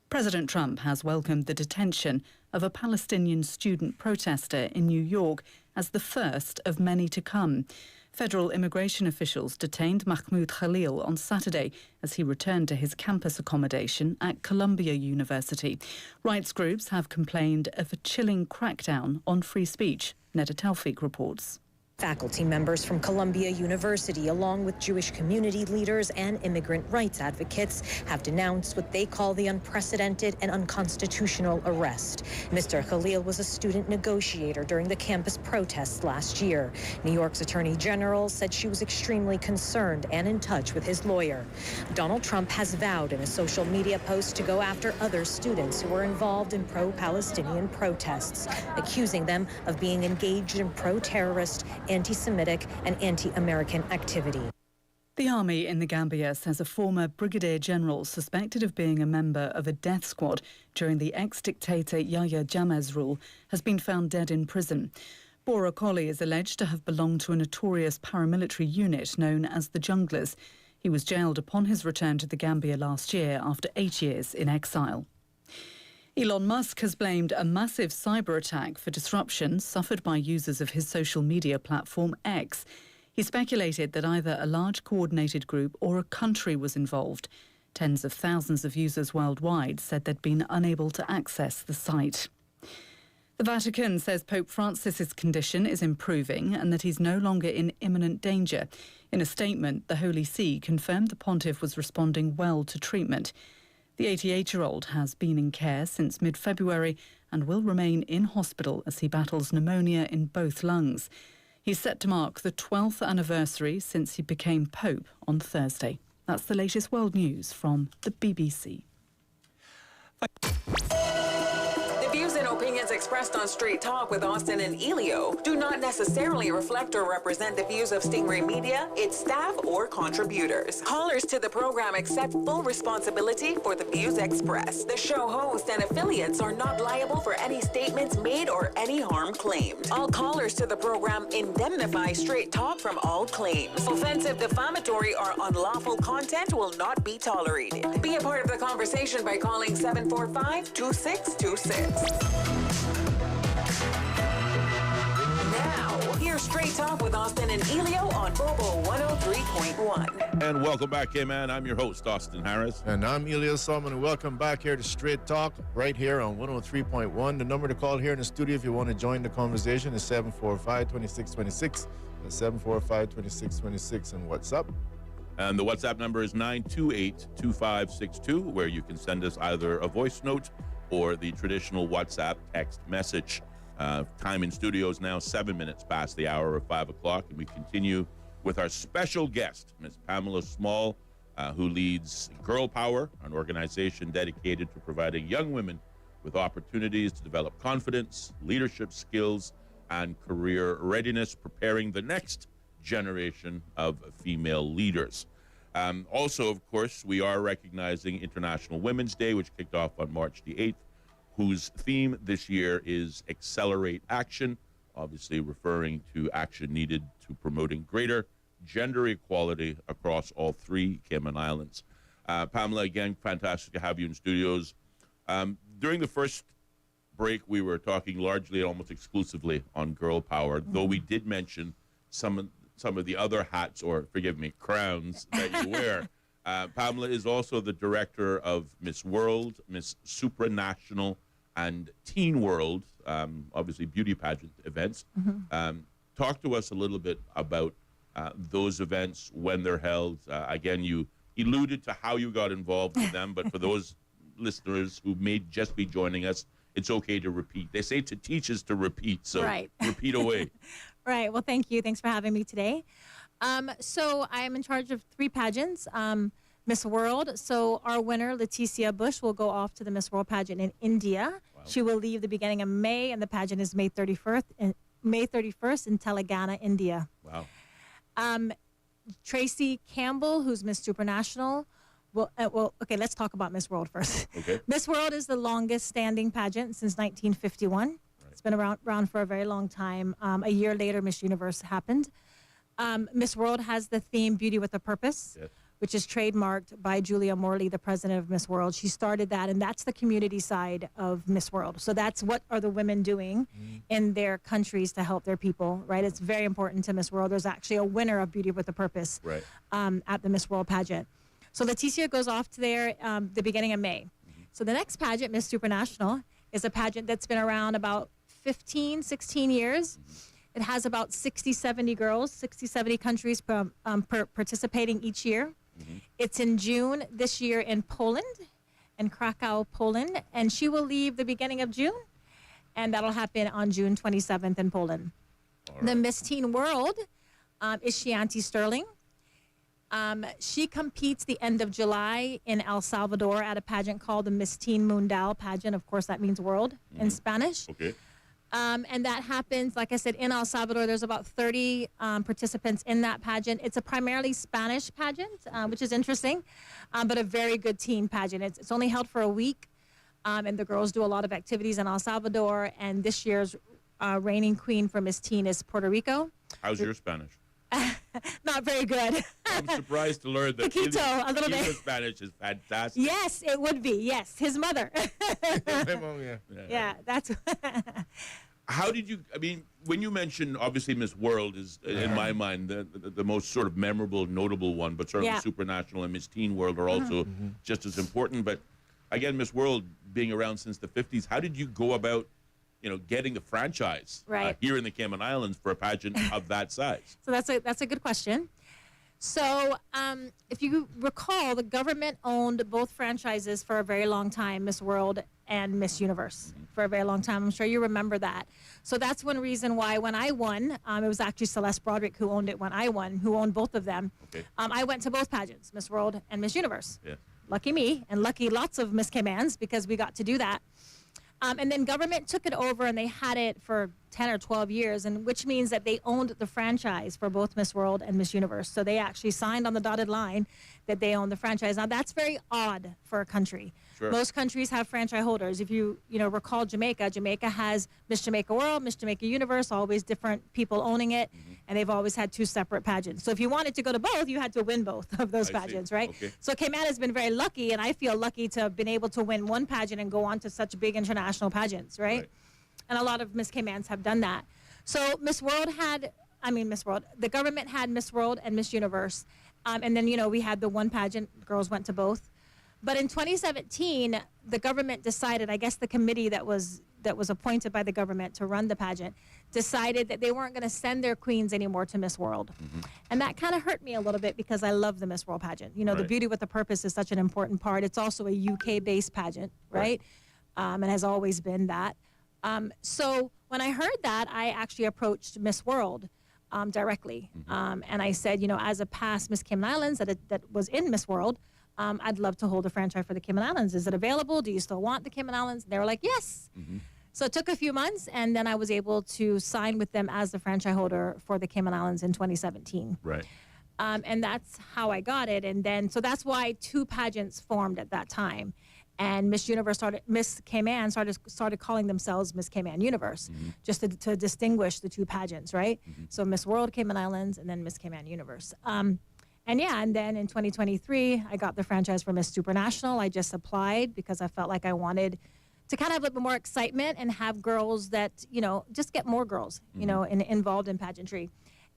President Trump has welcomed the detention of a Palestinian student protester in New York as the first of many to come. Federal immigration officials detained Mahmoud Khalil on Saturday as he returned to his campus accommodation at Columbia University. Rights groups have complained of a chilling crackdown on free speech. Neda Tawfiq reports. Faculty members from Columbia University, along with Jewish community leaders and immigrant rights advocates, have denounced what they call the unprecedented and unconstitutional arrest. Mr. Khalil was a student negotiator during the campus protests last year. New York's Attorney General said she was extremely concerned and in touch with his lawyer. Donald Trump has vowed in a social media post to go after other students who were involved in pro-Palestinian protests, accusing them of being engaged in pro-terrorist, anti-Semitic and anti-American activity. The army in the Gambia says a former brigadier general suspected of being a member of a death squad during the ex-dictator Yahya Jammeh's rule has been found dead in prison. Bora Colley is alleged to have belonged to a notorious paramilitary unit known as the Junglers. He was jailed upon his return to the Gambia last year after 8 years in exile. Elon Musk has blamed a massive cyber attack for disruption suffered by users of his social media platform X. He speculated that either a large coordinated group or a country was involved. Tens of thousands of users worldwide said they'd been unable to access the site. The Vatican says Pope Francis's condition is improving and that he's no longer in imminent danger. In a statement, the Holy See confirmed the pontiff was responding well to treatment. The 88-year-old has been in care since mid-February and will remain in hospital as he battles pneumonia in both lungs. He's set to mark the 12th anniversary since he became Pope on Thursday. That's the latest world news from the BBC. The views and opinions expressed on Street Talk with Austin and Ellio do not necessarily reflect or represent the views of Stingray Media, its staff, or contributors. Callers to the program accept full responsibility for the views expressed. The show host and affiliates are not liable for any statements made or any harm claimed. All callers to the program indemnify Straight Talk from all claims. Offensive, defamatory, or unlawful content will not be tolerated. Be a part of the conversation by calling 745-2626. Now, Here's Straight Talk with Austin and Ellio on Bobo 103.1. And welcome back, man. I'm your host, Austin Harris. And I'm Ellio Solomon, and welcome back here to Straight Talk, right here on 103.1. The number to call here in the studio if you want to join the conversation is 745-2626. That's 745-2626. And what's up? And the WhatsApp number is 928-2562, where you can send us either a voice note or the traditional WhatsApp text message. Time in studio is now 7 minutes past the hour of 5 o'clock, and we continue with our special guest, Ms. Pamela Small, who leads Girl Power, an organization dedicated to providing young women with opportunities to develop confidence, leadership skills, and career readiness, preparing the next generation of female leaders. Also, of course, we are recognizing International Women's Day, which kicked off on March the 8th, whose theme this year is Accelerate Action, obviously referring to action needed to promoting greater gender equality across all three Cayman Islands. Pamela, again, fantastic to have you in studios. During the first break, we were talking largely, almost exclusively on Girl Power, though we did mention some of the other hats, or forgive me, crowns that you wear. Pamela is also the director of Miss World, Miss Supranational, and Teen World, obviously beauty pageant events. Talk to us a little bit about those events, when they're held. Again, you alluded to how you got involved with them, but for those listeners who may just be joining us, it's okay to repeat. They say to teach is to repeat, so repeat away. Right. Well, thank you. Thanks for having me today. So I'm in charge of 3 pageants. Miss World. So our winner, Leticia Bush, will go off to the Miss World pageant in India. Wow. She will leave the beginning of May, and the pageant is May 31st in Telangana, India. Wow. Tracy Campbell, who's Miss Supranational. Well, okay, let's talk about Miss World first. Okay. Miss World is the longest standing pageant since 1951. Right. It's been around for a very long time. A year later, Miss Universe happened. Miss World has the theme Beauty with a Purpose, yes, which is trademarked by Julia Morley, the president of Miss World. She started that, and that's the community side of Miss World. So that's what are the women doing in their countries to help their people, right? It's very important to Miss World. There's actually a winner of Beauty with a Purpose at the Miss World pageant. So Leticia goes off to there the beginning of May. So the next pageant, Miss Supranational, is a pageant that's been around about 15, 16 years. It has about 60, 70 girls, 60, 70 countries participating each year. It's in June this year in Poland, in Krakow, Poland, and she will leave the beginning of June, and that'll happen on June 27th in Poland. Right. The Miss Teen World is Chianti Sterling. She competes the end of July in El Salvador at a pageant called the Miss Teen Mundial pageant. Of course, that means world in Spanish. Okay. And that happens, like I said, in El Salvador. There's about 30 participants in that pageant. It's a primarily Spanish pageant, which is interesting, but a very good teen pageant. It's only held for a week, and the girls do a lot of activities in El Salvador. And this year's reigning queen for Miss Teen is Puerto Rico. How's your Spanish? Not very good. I'm surprised to learn that a little bit. Spanish is fantastic. Yes, it would be. Yes, his mother. Yeah, that's... How did you, I mean, when you mentioned, obviously Miss World is, in my mind, the most sort of memorable, notable one, but certainly Supranational and Miss Teen World are also just as important. But again, Miss World being around since the 50s, how did you go about, getting the franchise here in the Cayman Islands for a pageant of that size? So that's a good question. So if you recall, the government owned both franchises for a very long time, Miss World and Miss Universe, for a very long time. I'm sure you remember that. So that's one reason why when I won, it was actually Celeste Broderick who owned it when I won, who owned both of them. Okay. I went to both pageants, Miss World and Miss Universe. Yeah. Lucky me, and lucky lots of Miss Caymans, because we got to do that. And then government took it over, and they had it for 10 or 12 years, and which means that they owned the franchise for both Miss World and Miss Universe. So they actually signed on the dotted line that they own the franchise. Now, that's very odd for a country. Sure. Most countries have franchise holders. If you recall Jamaica, Jamaica has Miss Jamaica World, Miss Jamaica Universe, always different people owning it, and they've always had 2 separate pageants. So if you wanted to go to both, you had to win both of those pageants, right? Okay. So Cayman has been very lucky, and I feel lucky to have been able to win one pageant and go on to such big international pageants, right? And a lot of Miss Caymans have done that. So Miss World the government had Miss World and Miss Universe. And then, we had the one pageant, girls went to both. But in 2017, the government decided, I guess the committee that was appointed by the government to run the pageant decided that they weren't going to send their queens anymore to Miss World. And that kind of hurt me a little bit because I love the Miss World pageant. The Beauty with a Purpose is such an important part. It's also a UK-based pageant, right? And has always been that. So when I heard that, I actually approached Miss World directly. And I said, as a past Miss Cayman Islands that was in Miss World, I'd love to hold a franchise for the Cayman Islands. Is it available? Do you still want the Cayman Islands? They were like, yes. So it took a few months, and then I was able to sign with them as the franchise holder for the Cayman Islands in 2017. Right. And that's how I got it. And then, so that's why two pageants formed at that time. And Miss Cayman started calling themselves Miss Cayman Universe, just to distinguish the two pageants, right? So Miss World Cayman Islands and then Miss Cayman Universe. And then in 2023, I got the franchise for Miss Supranational. I just applied because I felt like I wanted to kind of have a little bit more excitement and have girls that, just get more girls, involved in pageantry.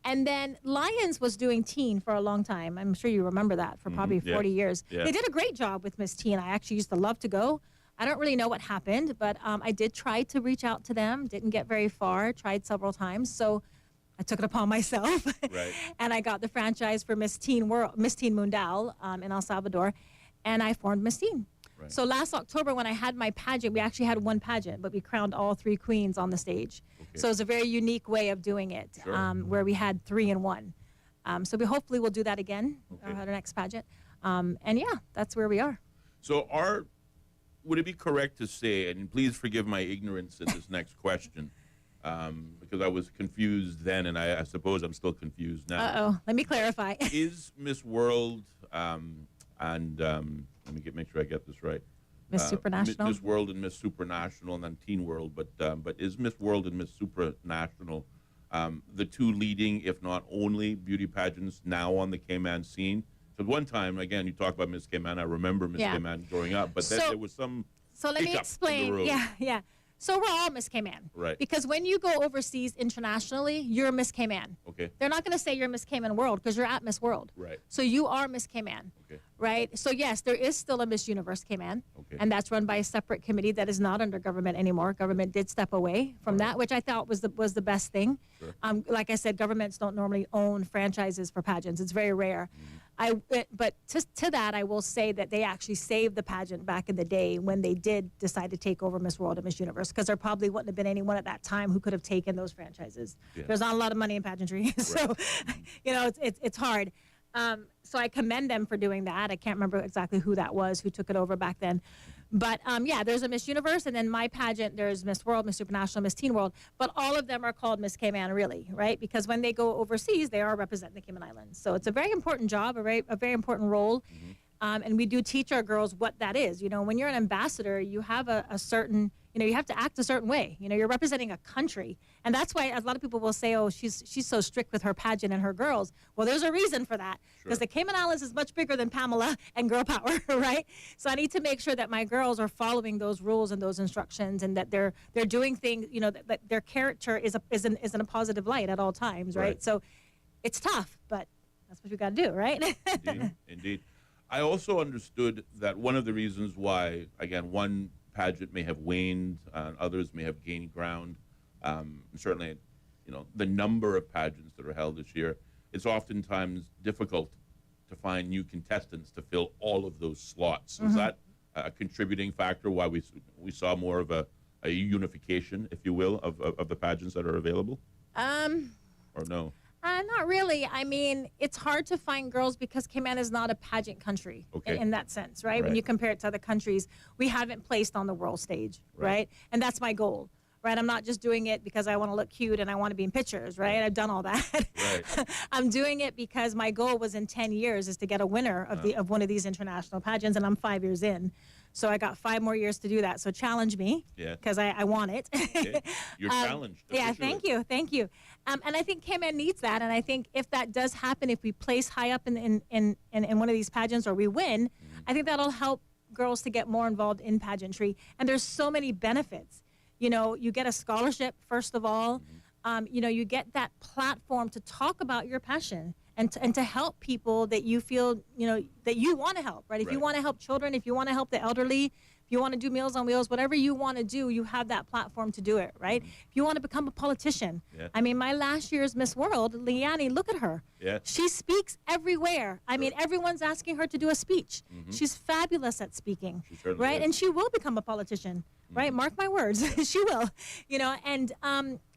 And then Lions was doing teen for a long time. I'm sure you remember that for probably 40 years. Yeah. They did a great job with Miss Teen. I actually used to love to go. I don't really know what happened, but I did try to reach out to them. Didn't get very far. Tried several times. So I took it upon myself. Right. And I got the franchise for Miss Teen Mundial in El Salvador. And I formed Miss Teen. Right. So last October when I had my pageant, we actually had one pageant, but we crowned all three queens on the stage. Okay. So it's a very unique way of doing it, where we had 3 in 1. So we hopefully will do that again at our next pageant. And that's where we are. So would it be correct to say, and please forgive my ignorance in this next question, because I was confused then, and I suppose I'm still confused now. Uh-oh, let me clarify. Is Miss World let me make sure I get this right. Miss Supranational? Miss World and Miss Supranational, and then Teen World. But is Miss World and Miss Supranational the two leading, if not only, beauty pageants now on the Cayman scene? Because one time, again, you talk about Miss Cayman. I remember Miss Cayman growing up, but then there was some. So let me explain. Yeah. So we're all Miss Cayman. Right. Because when you go overseas internationally, you're Miss Cayman. Okay. They're not going to say you're Miss Cayman World because you're at Miss World. Right. So you are Miss Cayman. Okay. Right? So yes, there is still a Miss Universe Cayman. Okay. And that's run by a separate committee that is not under government anymore. Government did step away from that, which I thought was the best thing. Sure. Like I said, governments don't normally own franchises for pageants. It's very rare. But to that, I will say that they actually saved the pageant back in the day when they did decide to take over Miss World and Miss Universe, because there probably wouldn't have been anyone at that time who could have taken those franchises. Yeah. There's not a lot of money in pageantry, so it's hard. So I commend them for doing that. I can't remember exactly who that was who took it over back then. But there's a Miss Universe, and then my pageant, there's Miss World, Miss Supranational, Miss Teen World. But all of them are called Miss Cayman, really, right? Because when they go overseas, they are representing the Cayman Islands. So it's a very important job, a very important role. And we do teach our girls what that is. When you're an ambassador, you have a certain, you have to act a certain way. You're representing a country. And that's why a lot of people will say, oh, she's so strict with her pageant and her girls. Well, there's a reason for that. Because the Cayman Islands is much bigger than Pamela and girl power, right? So I need to make sure that my girls are following those rules and those instructions, and that they're doing things, that their character is in a positive light at all times, right? So it's tough, but that's what you got to do, right? Indeed. I also understood that one of the reasons why, again, one pageant may have waned, others may have gained ground. Certainly, the number of pageants that are held this year, it's oftentimes difficult to find new contestants to fill all of those slots. Is that a contributing factor why we saw more of a unification, if you will, of the pageants that are available? Or no? Not really. I mean, it's hard to find girls because Cayman is not a pageant country in that sense, right? When you compare it to other countries, we haven't placed on the world stage, right? And that's my goal, right? I'm not just doing it because I want to look cute and I want to be in pictures, right? I've done all that. I'm doing it because my goal was in 10 years is to get a winner of one of these international pageants, and I'm 5 years in. So I got 5 more years to do that. So challenge me, because I want it. You're challenged. Thank you. And I think Cayman needs that. And I think if that does happen, if we place high up in one of these pageants or we win, I think that'll help girls to get more involved in pageantry. And there's so many benefits. You get a scholarship, first of all. you get that platform to talk about your passion and to help people that you feel, that you want to help, right? If you want to help children, if you want to help the elderly, if you want to do Meals on Wheels, whatever you want to do, you have that platform to do it, right? If you want to become a politician. Yeah. I mean, my last year's Miss World, Leanne, look at her. Yeah. She speaks everywhere. I mean, everyone's asking her to do a speech. She's fabulous at speaking, right? is. And she will become a politician, right? Mark my words, she will, and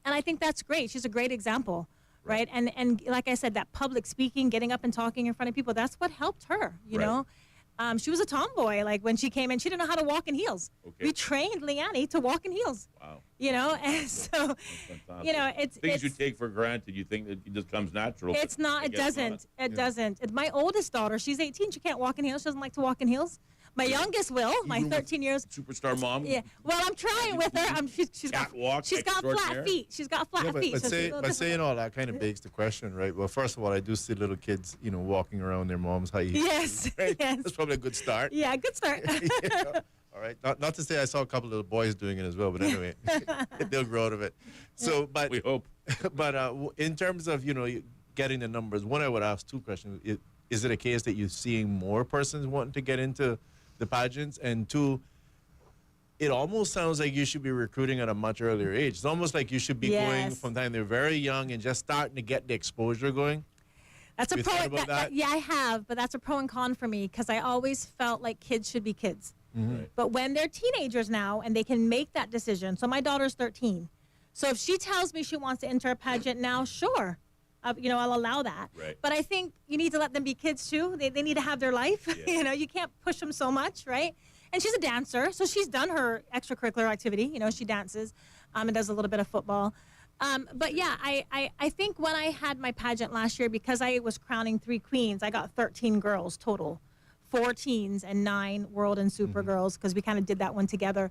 I think that's great. She's a great example. Right. And like I said, that public speaking, getting up and talking in front of people, that's what helped her, you know. She was a tomboy. Like when she came in, she didn't know how to walk in heels. Okay. We trained Leanne to walk in heels. Wow. And so, it's things you take for granted. You think that it just comes natural. It's not. It doesn't. It doesn't. My oldest daughter, she's 18. She can't walk in heels. She doesn't like to walk in heels. My youngest will. My 13 years. Superstar mom. Yeah. Well, I'm trying with her. She's got flat feet. She's got flat feet. But saying all that kind of begs the question, right? Well, first of all, I do see little kids, walking around their mom's high heels. Yes. Right? Yes. That's probably a good start. Yeah, good start. All right. Not to say I saw a couple of little boys doing it as well, but anyway, they'll grow out of it. So, but we hope. But in terms of getting the numbers, one, I would ask two questions: is it a case that you're seeing more persons wanting to get into the pageants? And two, it almost sounds like you should be recruiting at a much earlier age. It's almost like you should be going from the time they're very young and just starting to get the exposure going. That's a You pro. thought about that? Yeah, I have, but that's a pro and con for me because I always felt like kids should be kids. But when they're teenagers now and they can make that decision, so my daughter's 13. So if she tells me she wants to enter a pageant now, sure. I'll allow that. Right. But I think you need to let them be kids too. They need to have their life. Yeah. You can't push them so much, right? And she's a dancer, so she's done her extracurricular activity. She dances and does a little bit of football. But yeah, I think when I had my pageant last year, because I was crowning 3 queens, I got 13 girls total, 4 teens and 9 world and super girls, because we kind of did that one together.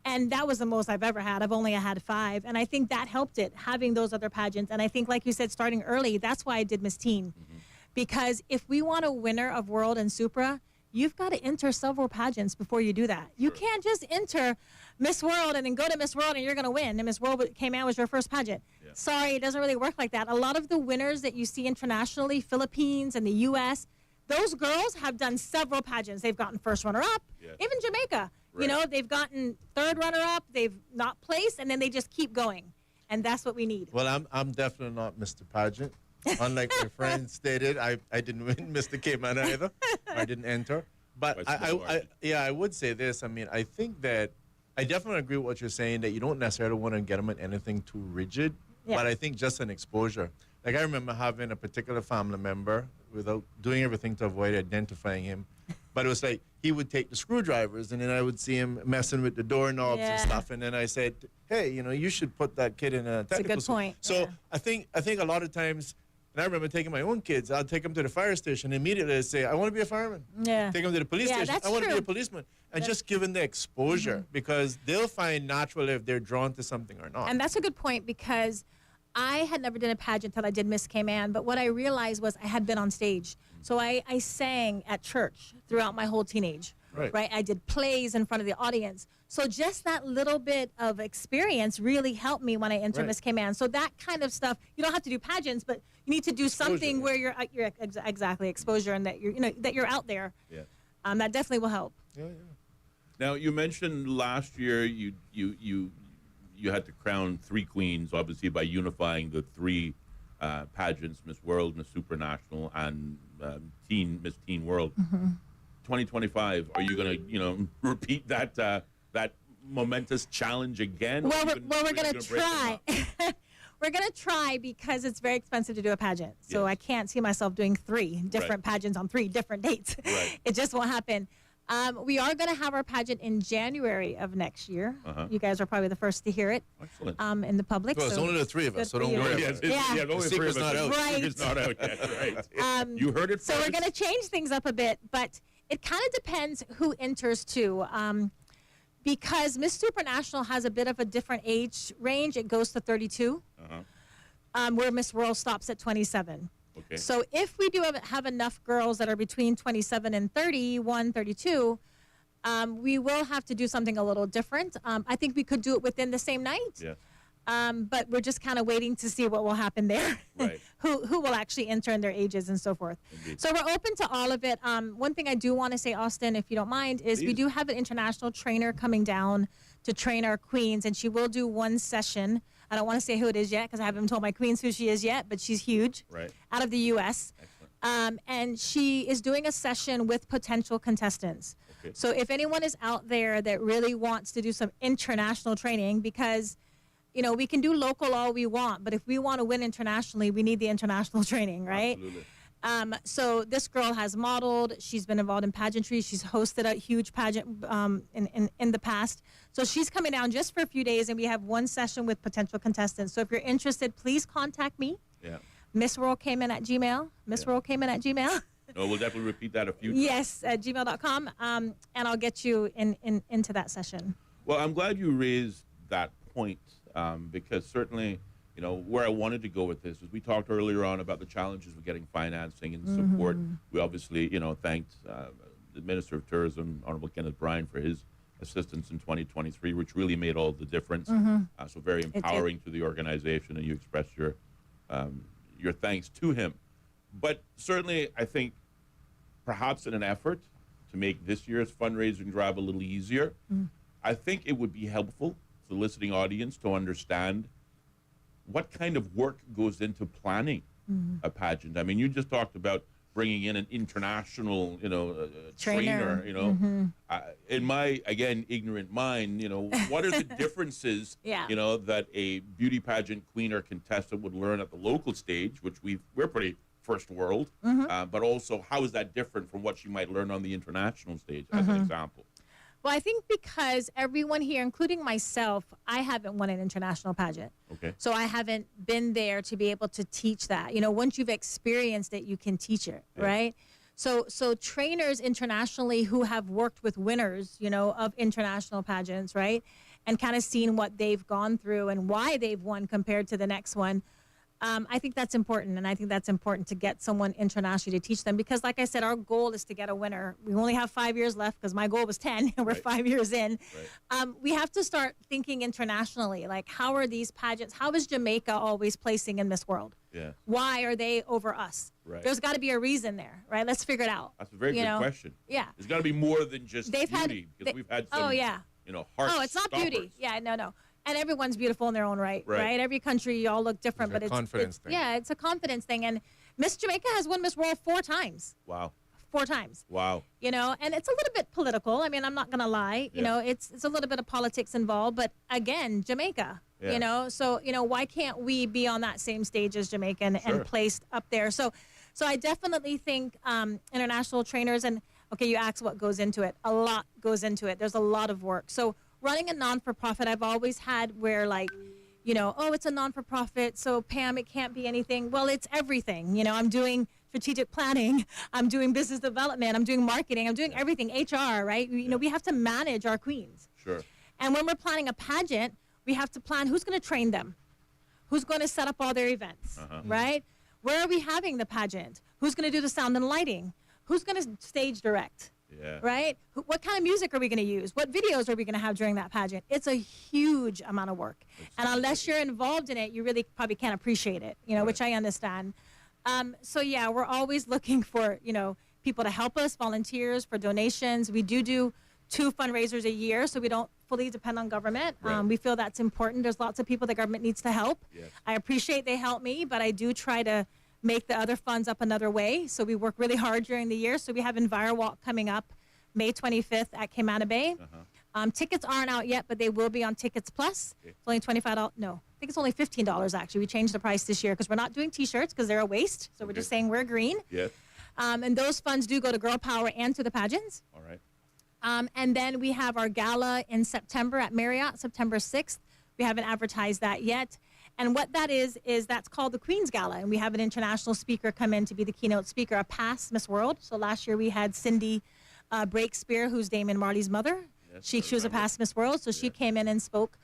And that was the most I've ever had. I've only had 5. And I think that helped it, having those other pageants. And I think, like you said, starting early, that's why I did Miss Teen. Because if we want a winner of World and Supra, you've got to enter several pageants before you do that. You can't just enter Miss World and then go to Miss World and you're going to win. And Miss World came out was your first pageant. Yeah. Sorry, it doesn't really work like that. A lot of the winners that you see internationally, Philippines and the U.S., those girls have done several pageants. They've gotten first runner-up, even Jamaica. Right. They've gotten 3rd runner-up, they've not placed, and then they just keep going. And that's what we need. Well, I'm definitely not Mr. Pageant. Unlike my friend stated, I didn't win Mr. Cayman either. I didn't enter. But I would say this. I mean, I think that I definitely agree with what you're saying, that you don't necessarily want to get them in anything too rigid. Yeah. But I think just an exposure. Like I remember having a particular family member, without doing everything to avoid identifying him, but it was like he would take the screwdrivers and then I would see him messing with the doorknobs and stuff. And then I said, hey, you should put that kid in a technical That's a good school. point. So I think a lot of times, and I remember taking my own kids, I'd take them to the fire station and immediately I'd say, I want to be a fireman. Yeah. Take them to the police station. That's I want to true. be a policeman. And just give them the exposure because they'll find naturally if they're drawn to something or not. And that's a good point because I had never done a pageant till I did Miss Cayman, but what I realized was I had been on stage. So I sang at church throughout my whole teenage. Right. I did plays in front of the audience. So just that little bit of experience really helped me when I entered Miss Cayman. So that kind of stuff, you don't have to do pageants, but you need to do something where you're exactly exposure and that you're out there. Yeah. That definitely will help. Yeah. Now you mentioned last year you had to crown 3 queens, obviously by unifying the 3 pageants: Miss World, Miss Supranational, and Miss Teen World. 2025, are you going to repeat that momentous challenge again? Well, we're going to try. We're going to try because it's very expensive to do a pageant. So I can't see myself doing 3 different pageants on 3 different dates. Right. It just won't happen. We are going to have our pageant in January of next year. You guys are probably the first to hear it. Excellent. In the public. Well, it's only the 3 of us, so don't worry about it. Yeah, only the 3 of us. not out. Right. It's not out yet. Right. You heard it first. So we're going to change things up a bit, but it kind of depends who enters too. Because Miss Supranational has a bit of a different age range. It goes to 32, where Miss World stops at 27. Okay. So if we do have enough girls that are between 27 and 31, 32, we will have to do something a little different. I think we could do it within the same night. Yeah. But we're just kind of waiting to see what will happen there. Right. who will actually enter and their ages and so forth. Indeed. So we're open to all of it. One thing I do want to say, Austin, if you don't mind, is we Please. do have an international trainer coming down to train our queens, and she will do one session. I don't want to say who it is yet because I haven't told my queens who she is yet, but she's huge. Right. Out of the U.S. And she is doing a session with potential contestants. Okay. So if anyone is out there that really wants to do some international training, because you know, we can do local all we want, but if we want to win internationally, we need the international training, right? Absolutely. So this girl has modeled. She's been involved in pageantry. She's hosted a huge pageant in the past. So she's coming down just for a few days, and we have one session with potential contestants. So if you're interested, please contact me. Yeah. MissWorldCayman@gmail. MissWorldCayman@gmail. No, we'll definitely repeat that a few times. Yes, at gmail.com. And I'll get you into that session. Well, I'm glad you raised that point. Because certainly, you know, where I wanted to go with this is we talked earlier on about the challenges with getting financing and support. We obviously, you know, thanked the Minister of Tourism, Honorable Kenneth Bryan, for his assistance in 2023, which really made all the difference. So very empowering to the organization, and you expressed your thanks to him. But certainly, I think perhaps in an effort to make this year's fundraising drive a little easier, I think it would be helpful the listening audience to understand what kind of work goes into planning a pageant. I mean, you just talked about bringing in an international, you know, trainer, you know. In my, again, ignorant mind, you know, what are the differences, you know, that a beauty pageant queen or contestant would learn at the local stage, which we're pretty first world, but also how is that different from what she might learn on the international stage, as an example? Well, I think because everyone here, including myself, I haven't won an international pageant. Okay. So I haven't been there to be able to teach that. You know, once you've experienced it, you can teach it, right? So trainers internationally who have worked with winners, you know, of international pageants, right? And kind of seen what they've gone through and why they've won compared to the next one. I think that's important, and I think that's important to get someone internationally to teach them because, like I said, our goal is to get a winner. We only have 5 years left because my goal was 10, and we're 5 years in. We have to start thinking internationally, like how are these pageants, how is Jamaica always placing in Miss World? Yeah. Why are they over us? Right. There's got to be a reason there, right? Let's figure it out. That's a very good question. Yeah. There's got to be more than just beauty because we've had some, you know, heart it's not stoppers. beauty. Yeah, no. And everyone's beautiful in their own right? Every country, you all look different, but it's confidence thing. Yeah, it's a confidence thing. And Miss Jamaica has won Miss World 4 times. Wow. 4 times. Wow. You know, and it's a little bit political. I mean, I'm not going to lie. You know, it's a little bit of politics involved. But again, Jamaica, you know, so, you know, why can't we be on that same stage as Jamaica and placed up there? So I definitely think international trainers and, okay, you asked what goes into it. A lot goes into it. There's a lot of work. So running a non-for-profit, I've always had where, like, you know, oh, it's a non-for-profit, so Pam, it can't be anything. Well, it's everything. You know, I'm doing strategic planning. I'm doing business development. I'm doing marketing. I'm doing everything, HR, right? You know, we have to manage our queens. Sure. And when we're planning a pageant, we have to plan who's going to train them, who's going to set up all their events, right? Where are we having the pageant? Who's going to do the sound and lighting? Who's going to stage direct? Yeah. Right? What kind of music are we going to use? What videos are we going to have during that pageant? It's a huge amount of work. And unless you're involved in it, you really probably can't appreciate it, you know, which I understand. So, yeah, we're always looking for, you know, people to help us, volunteers, for donations. We do 2 fundraisers a year, so we don't fully depend on government. We feel that's important. There's lots of people the government needs to help. I appreciate they help me, but I do try to make the other funds up another way. So we work really hard during the year. So we have EnviroWalk coming up May 25th at Cayman Bay. Tickets aren't out yet, but they will be on Tickets Plus. It's only $25. No, I think it's only $15 actually. We changed the price this year because we're not doing T-shirts because they're a waste. So we're just saying we're green. Yes. And those funds do go to Girl Power and to the pageants. All right. And then we have our gala in September at Marriott, September 6th. We haven't advertised that yet. And what that is that's called the Queen's Gala. And we have an international speaker come in to be the keynote speaker, a past Miss World. So last year we had Cindy Breakspear, who's Damon Marley's mother. She was a past Miss World, so she came in and spoke.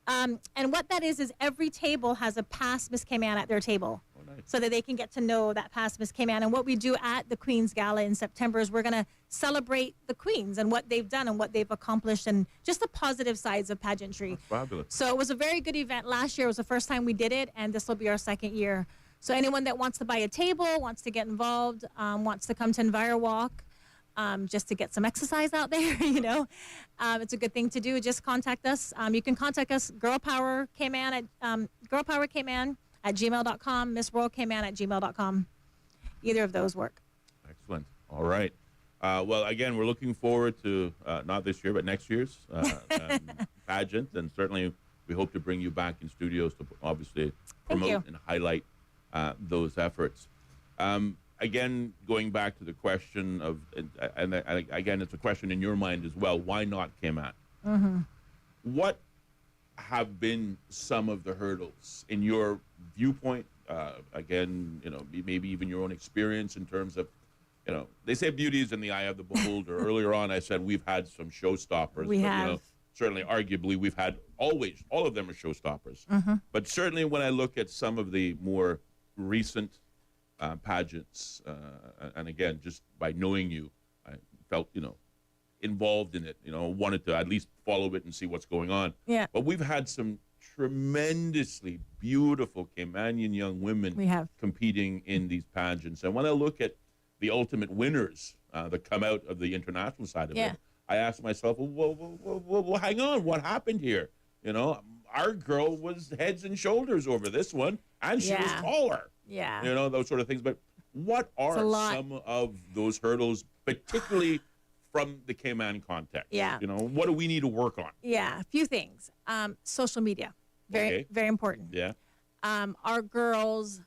And what that is every table has a past Miss Cayman at their table. so that they can get to know that past Miss Cayman. And what we do at the Queen's Gala in September is we're going to celebrate the Queens and what they've done and what they've accomplished and just the positive sides of pageantry. That's fabulous. So it was a very good event. Last year was the first time we did it, and this will be our second year. So anyone that wants to buy a table, wants to get involved, wants to come to EnviroWalk, just to get some exercise out there, it's a good thing to do. Just contact us. You can contact us, girlpowerkman at gmail.com, missworldkman@gmail.com. Either of those work. Excellent. All right. Well, again, we're looking forward to not this year, but next year's pageant, and certainly we hope to bring you back in studios to obviously promote and highlight those efforts. Again, going back to the question of, and again, it's a question in your mind as well, why not Cayman? What have been some of the hurdles in your viewpoint? Again, maybe even your own experience in terms of, they say beauty is in the eye of the beholder. Earlier on, I said we've had some showstoppers. We have. Certainly, arguably, we've had all of them are showstoppers. But certainly when I look at some of the more recent pageants, and again, just by knowing you, I felt, involved in it, wanted to at least follow it and see what's going on. Yeah. But we've had some tremendously beautiful Caymanian young women competing in these pageants. And when I look at the ultimate winners that come out of the international side of it, I ask myself, well, hang on, what happened here? Our girl was heads and shoulders over this one, and she was taller. Yeah. Those sort of things. But what are some of those hurdles, particularly from the Cayman context? Yeah. What do we need to work on? Yeah, a few things. Social media, very important. Yeah. Our girls,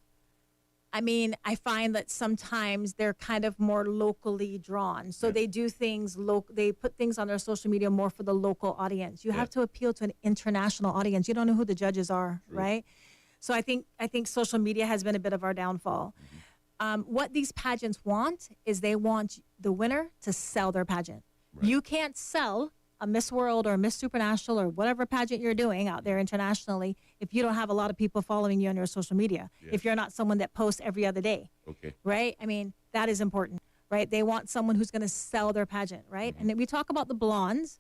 I find that sometimes they're kind of more locally drawn. So they do things, they put things on their social media more for the local audience. You have to appeal to an international audience. You don't know who the judges are, right? So I think social media has been a bit of our downfall. What these pageants want is they want the winner to sell their pageant. Right. You can't sell a Miss World or Miss Supranational or whatever pageant you're doing out there internationally if you don't have a lot of people following you on your social media, if you're not someone that posts every other day, right? That is important, right? They want someone who's going to sell their pageant, right? And then we talk about the blondes.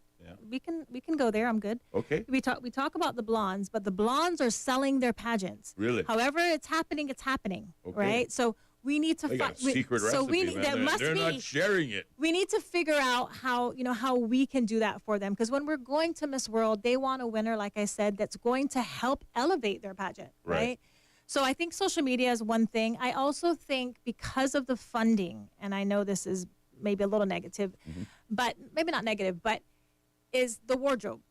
We can go there. I'm good. Okay. We talk about the blondes, but the blondes are selling their pageants. Really? However it's happening, right? So we need to find secret recipe. So we need, they're not sharing it. We need to figure out how we can do that for them, because when we're going to Miss World, they want a winner, like I said, that's going to help elevate their pageant, right? So I think social media is one thing. I also think because of the funding, and I know this is maybe a little negative, but maybe not negative, but is the wardrobe.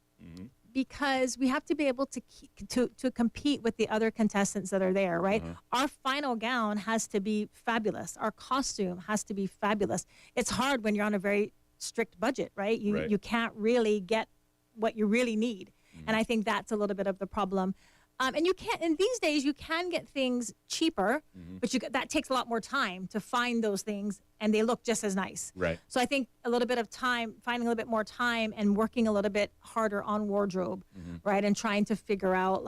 Because we have to be able to compete with the other contestants that are there, right? Our final gown has to be fabulous. Our costume has to be fabulous. It's hard when you're on a very strict budget, right? You can't really get what you really need. And I think that's a little bit of the problem. And you can't, and these days you can get things cheaper, but that takes a lot more time to find those things, and they look just as nice. Right. So I think a little bit of time, finding a little bit more time and working a little bit harder on wardrobe, right? And trying to figure out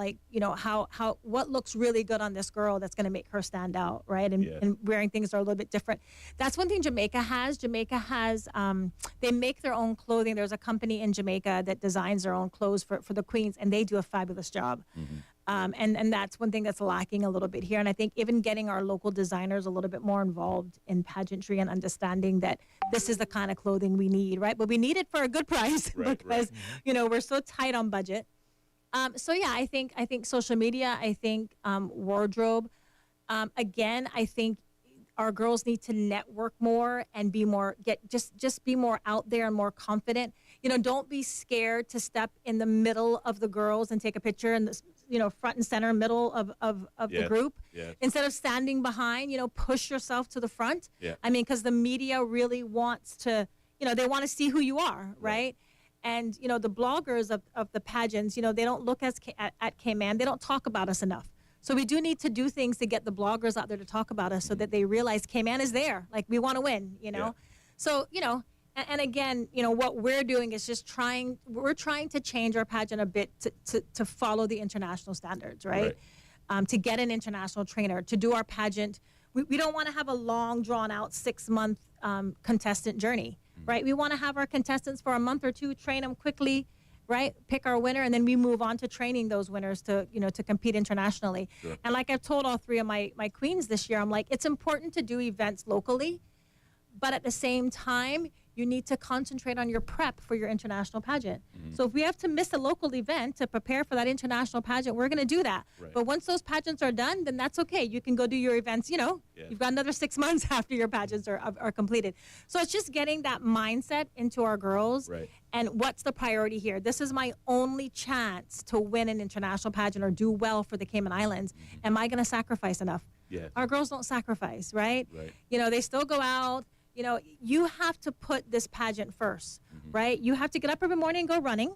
how what looks really good on this girl that's going to make her stand out, right? And wearing things that are a little bit different. That's one thing Jamaica has. They make their own clothing. There's a company in Jamaica that designs their own clothes for the queens, and they do a fabulous job. And that's one thing that's lacking a little bit here. And I think even getting our local designers a little bit more involved in pageantry and understanding that this is the kind of clothing we need, right? But we need it for a good price because, we're so tight on budget. I think social media, I think wardrobe. Again, I think our girls need to network more and be more, just be more out there and more confident. Don't be scared to step in the middle of the girls and take a picture in this, front and center middle of the group. Instead of standing behind, push yourself to the front. Because the media really wants to, they want to see who you are, right? And, the bloggers of the pageants, they don't look at Cayman. They don't talk about us enough. So we do need to do things to get the bloggers out there to talk about us so that they realize Cayman is there. Like, we want to win, So, and again, what we're doing is just trying to change our pageant a bit to follow the international standards, right? to get an international trainer, to do our pageant. We don't want to have a long, drawn-out 6-month contestant journey, right? We want to have our contestants for a month or two, train them quickly, right? Pick our winner, and then we move on to training those winners to, to compete internationally. Sure. And like I've told all three of my queens this year, I'm like, it's important to do events locally, but at the same time, you need to concentrate on your prep for your international pageant. So if we have to miss a local event to prepare for that international pageant, we're going to do that. Right. But once those pageants are done, then that's okay. You can go do your events, You've got another 6 months after your pageants are completed. So it's just getting that mindset into our girls. Right. And what's the priority here? This is my only chance to win an international pageant or do well for the Cayman Islands. Am I going to sacrifice enough? Yes. Our girls don't sacrifice, right? Right. They still go out. You have to put this pageant first, right? You have to get up every morning and go running,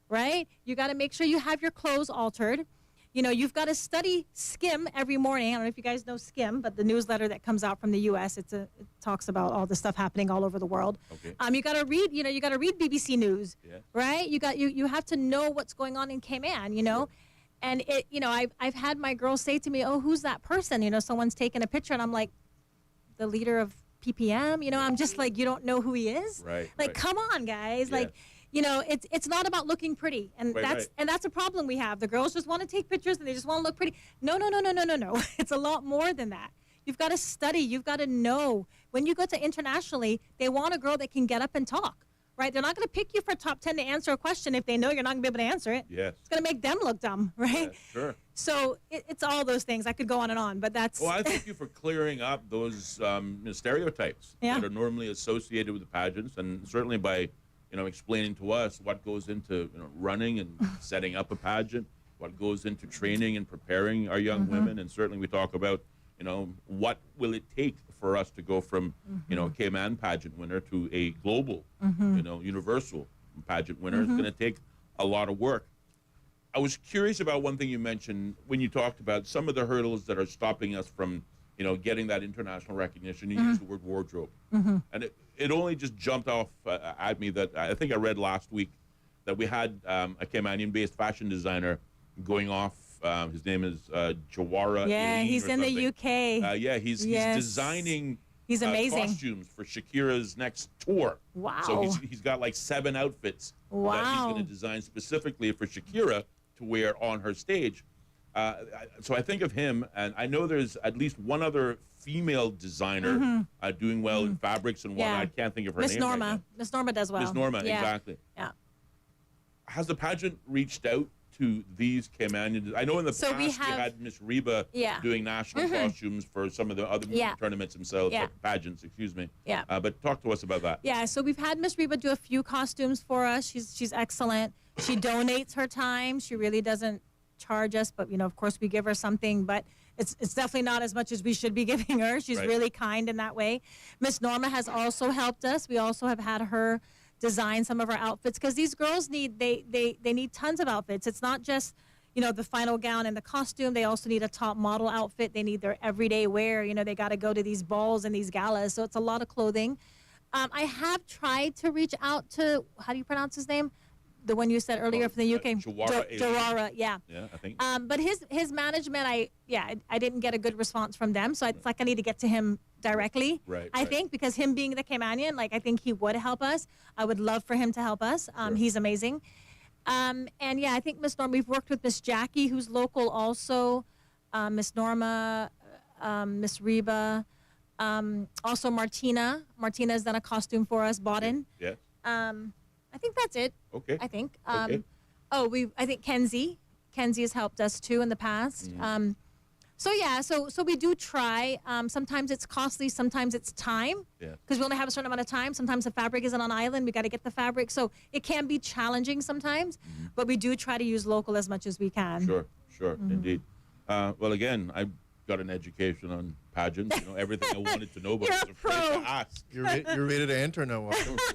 right? You got to make sure you have your clothes altered. You've got to study SKIM every morning. I don't know if you guys know SKIM, but the newsletter that comes out from the U.S., it talks about all the stuff happening all over the world. Okay. You got to read, you got to read BBC News, right? You have to know what's going on in Cayman, And I've had my girls say to me, "Oh, who's that person?" Someone's taking a picture, and I'm like, the leader of PPM, I'm just like, you don't know who he is? Right. Like, come on, guys. Yeah. Like, it's not about looking pretty. And that's a problem we have. The girls just want to take pictures and they just want to look pretty. No. It's a lot more than that. You've got to study. You've got to know. When you go to internationally, they want a girl that can get up and talk. Right? They're not going to pick you for top 10 to answer a question if they know you're not going to be able to answer it. Yes. It's going to make them look dumb, right? Yeah, sure. So it's all those things. I could go on and on, but that's... Well, I thank you for clearing up those stereotypes that are normally associated with the pageants, and certainly by, explaining to us what goes into running and setting up a pageant, what goes into training and preparing our young women, and certainly we talk about, what will it take for us to go from, a Cayman pageant winner to a global, universal pageant winner. It's going to take a lot of work. I was curious about one thing you mentioned when you talked about some of the hurdles that are stopping us from, getting that international recognition. You used the word wardrobe. And it only just jumped off at me that I think I read last week that we had a Caymanian-based fashion designer going off. His name is Jawara. Yeah, he's in the UK. He's designing he's amazing. Costumes for Shakira's next tour. Wow. So he's got like 7 outfits that he's going to design specifically for Shakira to wear on her stage. So I think of him, and I know there's at least one other female designer doing well in fabrics and whatnot. I can't think of her Miss name Norma. right now. Miss Norma does well. Miss Norma, exactly. Yeah. Has the pageant reached out to these Caymanian? I know in the past we had Miss Reba doing national costumes for some of the other tournaments themselves, pageants, excuse me. Yeah. But talk to us about that. Yeah, so we've had Miss Reba do a few costumes for us. She's excellent. She donates her time. She really doesn't charge us, but of course we give her something, but it's definitely not as much as we should be giving her. She's really kind in that way. Miss Norma has also helped us. We also have had her design some of our outfits because these girls need tons of outfits. It's not just the final gown and the costume. They also need a top model outfit. They need their everyday wear. They got to go to these balls and these galas, so it's a lot of clothing. I have tried to reach out to, how do you pronounce his name? The one you said earlier from the UK. Jawara, yeah. Yeah, I think. But his management, I didn't get a good response from them, so it's like I need to get to him directly. I think because him being the Caymanian, I think he would help us. I would love for him to help us. He's amazing. And I think Miss Norma, we've worked with Miss Jackie, who's local also, Miss Norma, Miss Reba, also Martina. Martina's done a costume for us, Bauden. Yes. I think that's it. Okay. I think. Okay. I think Kenzie has helped us too in the past. So we do try. Sometimes it's costly. Sometimes it's time. Yeah. Because we only have a certain amount of time. Sometimes the fabric isn't on island. We got to get the fabric. So it can be challenging sometimes, but we do try to use local as much as we can. Sure, indeed. Well, again, I got an education on pageants. Everything I wanted to know, but I was afraid to ask. You're ready to enter now.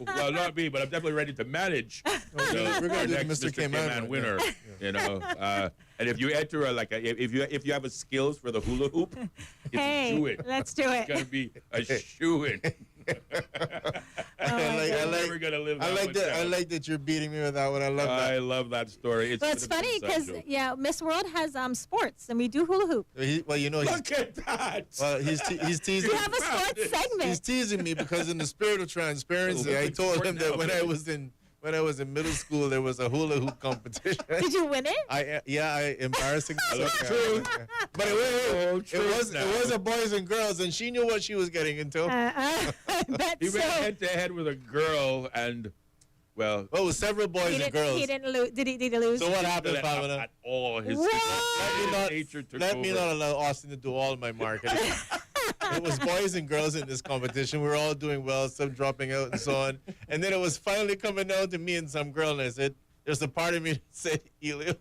Well, not me, but I'm definitely ready to manage. We're going to do Mr. Cayman winner. And if you enter if you have a skills for the hula hoop, it's a shoo-in. Let's do it. It's going to be a shoo-in. I'm never gonna live that one down. I like that you're beating me with that one. I love that. I love that story. Well, it's funny because Miss World has sports, and we do hula hoop. Look at that. Well, he's teasing. We have a sports segment. He's teasing me because, in the spirit of transparency, I told him that when I was in middle school, there was a hula hoop competition. Did you win it? I embarrassing. True. But it was a boys and girls, and she knew what she was getting into. He went head to head with a girl, and well, it was several boys and girls. He didn't lose. Did he lose? So what happened, Pamela? At all, his nature took Let over. me not allow Austin to do all my marketing. It was boys and girls in this competition. We were all doing well, some dropping out and so on. And then it was finally coming down to me and some girl, and I said, there's a part of me that said, Ellio,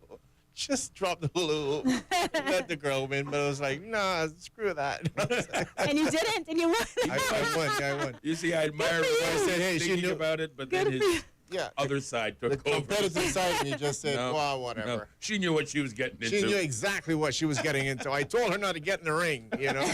just drop the hula hoop. Let the girl win. But I was like, nah, screw that. And you didn't, and you won. I won. You see, I admire I said, hey, she knew about it, but then his other side took the over. competitive side of me just said, well, whatever. No. She knew what she was getting into. She knew exactly what she was getting into. I told her not to get in the ring, you know.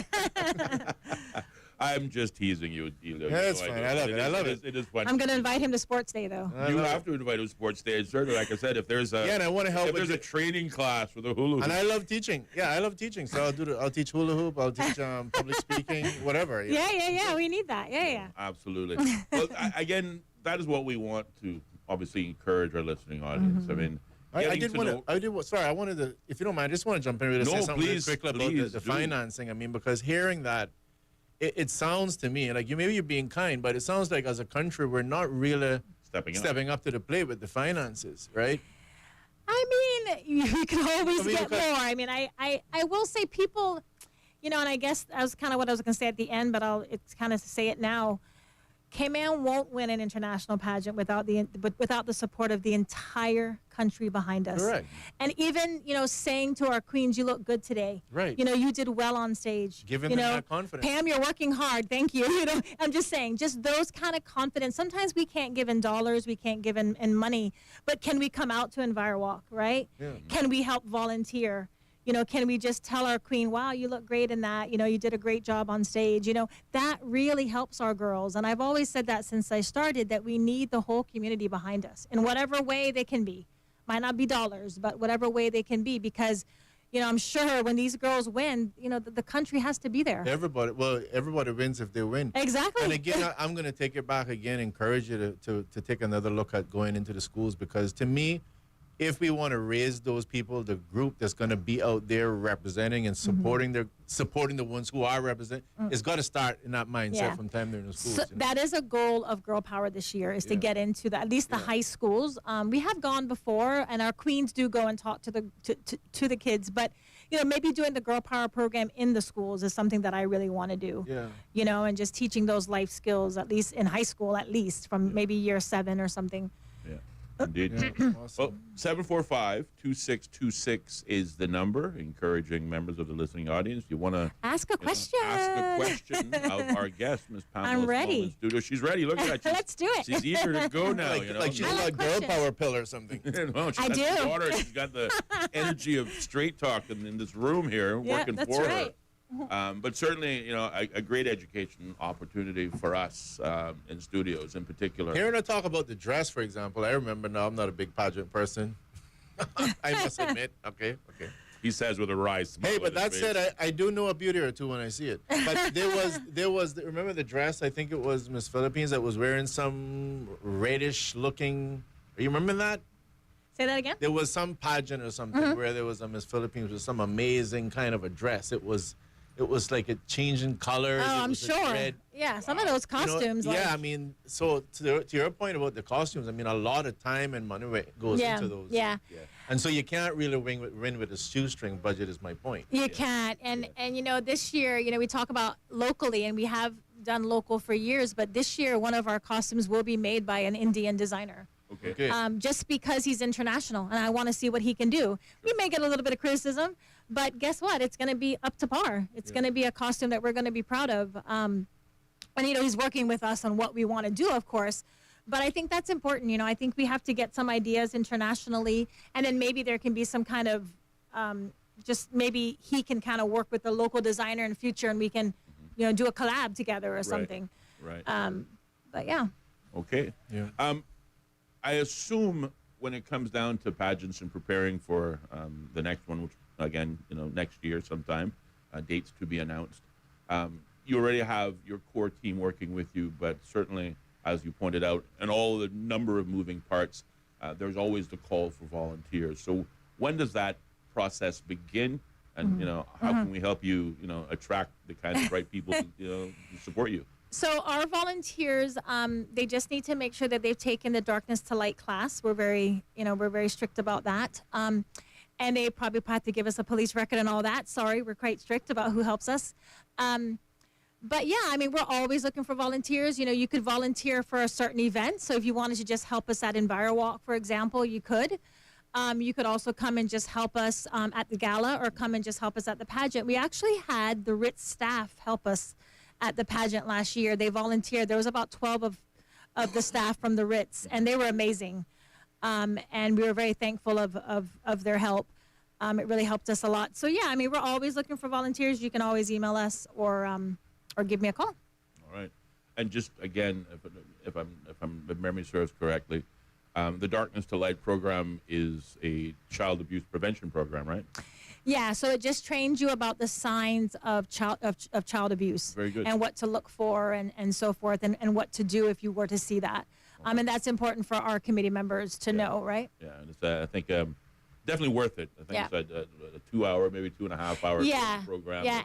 I'm just teasing you, Ellio. That's fine. I love it. It is fun. I'm going to invite him to Sports Day, though. You have to invite him to Sports Day. Certainly, like I said, if there's a and I want to help. If there's a training class for the hula hoop, and I love teaching. Yeah, I love teaching. So I'll teach hula hoop. I'll teach public speaking, whatever. Yeah. We need that. Yeah. Absolutely. Well, again, that is what we want to obviously encourage our listening audience. I mean. Sorry, I wanted to, if you don't mind, I just want to jump in to say something really quickly about the financing. I mean, because hearing that, it sounds to me like maybe you're being kind, but it sounds like as a country, we're not really stepping up to the plate with the finances, right? I mean, you can always get more. I mean, I will say people, and I guess that was kind of what I was going to say at the end, but it's kind of say it now. Cayman won't win an international pageant without the support of the entire country behind us. Correct. And even, saying to our queens, you look good today. Right. You did well on stage. Giving them that confidence. Pam, you're working hard. Thank you. I'm just saying, just those kind of confidence. Sometimes we can't give in dollars, we can't give in money, but can we come out to EnviroWalk, right? Yeah. Can we help volunteer? Can we just tell our queen, wow, you look great in that, you did a great job on stage, that really helps our girls. And I've always said that since I started, that we need the whole community behind us in whatever way they can be. Might not be dollars, but whatever way they can be, because, I'm sure when these girls win, the country has to be there. Everybody wins if they win. Exactly. And again, I'm going to take it back again, encourage you to take another look at going into the schools, because to me, if we want to raise those people, the group that's going to be out there representing and supporting the ones who are representing, it's got to start in that mindset from time they're in the schools. So that is a goal of Girl Power this year, is to get into at least the high schools. We have gone before, and our queens do go and talk to the kids, but maybe doing the Girl Power program in the schools is something that I really want to do. Yeah. And just teaching those life skills, at least in high school, from maybe year 7 or something. Yeah. Indeed. Well, 745-2626 is the number, encouraging members of the listening audience. You want to ask a question. Ask a question of our guest, Ms. Pamela. I'm ready. Studio. She's ready. Look at that. Let's do it. She's eager to go now. Like she's like Girl Power pill or something. I do. Daughter. She's got the energy of straight talk in this room here, working for her. But certainly, a great education opportunity for us in studios in particular. Hearing her talk about the dress, for example, I remember now I'm not a big pageant person. I must admit. Okay. He says with a wry smile. Hey, but that said, I do know a beauty or two when I see it. But there was remember the dress? I think it was Miss Philippines that was wearing some reddish looking. You remember that? Say that again? There was some pageant or something where there was a Miss Philippines with some amazing kind of a dress. It was like a change in colors. Oh, I'm sure. Yeah, some of those costumes. I mean, so to your point about the costumes, I mean, a lot of time and money goes into those. Yeah. And so you can't really win with a shoestring budget, is my point. You can't. And this year, we talk about locally, and we have done local for years, but this year one of our costumes will be made by an Indian designer. Okay. Just because he's international, and I want to see what he can do. We may get a little bit of criticism, but guess what? It's going to be up to par. It's going to be a costume that we're going to be proud of. And he's working with us on what we want to do, of course. But I think that's important. I think we have to get some ideas internationally, and then maybe there can be some kind of just maybe he can kind of work with the local designer in future, and we can do a collab together or something. Right. But yeah. Okay. Yeah. I assume when it comes down to pageants and preparing for the next one, which again, next year sometime, dates to be announced. You already have your core team working with you, but certainly, as you pointed out, and all the number of moving parts, there's always the call for volunteers. So when does that process begin? And how can we help you, attract the kind of right people to support you? So our volunteers, they just need to make sure that they've taken the Darkness to Light class. We're very strict about that. And they probably have to give us a police record and all that. Sorry, we're quite strict about who helps us. But yeah, I mean, we're always looking for volunteers. You could volunteer for a certain event. So if you wanted to just help us at EnviroWalk, for example, you could. You could also come and just help us at the gala or come and just help us at the pageant. We actually had the Ritz staff help us at the pageant last year. They volunteered. There was about 12 of the staff from the Ritz, and they were amazing. And we were very thankful of their help. It really helped us a lot. So yeah, I mean, we're always looking for volunteers. You can always email us or give me a call. All right. And just again, if memory serves correctly, the Darkness to Light program is a child abuse prevention program, right? Yeah, so it just trains you about the signs of child abuse. Very good. And what to look for and so forth and what to do if you were to see that. And that's important for our committee members to know, right? Yeah, and it's, I think definitely worth it. I think it's a 2-hour, maybe 2.5 hour program. Yeah,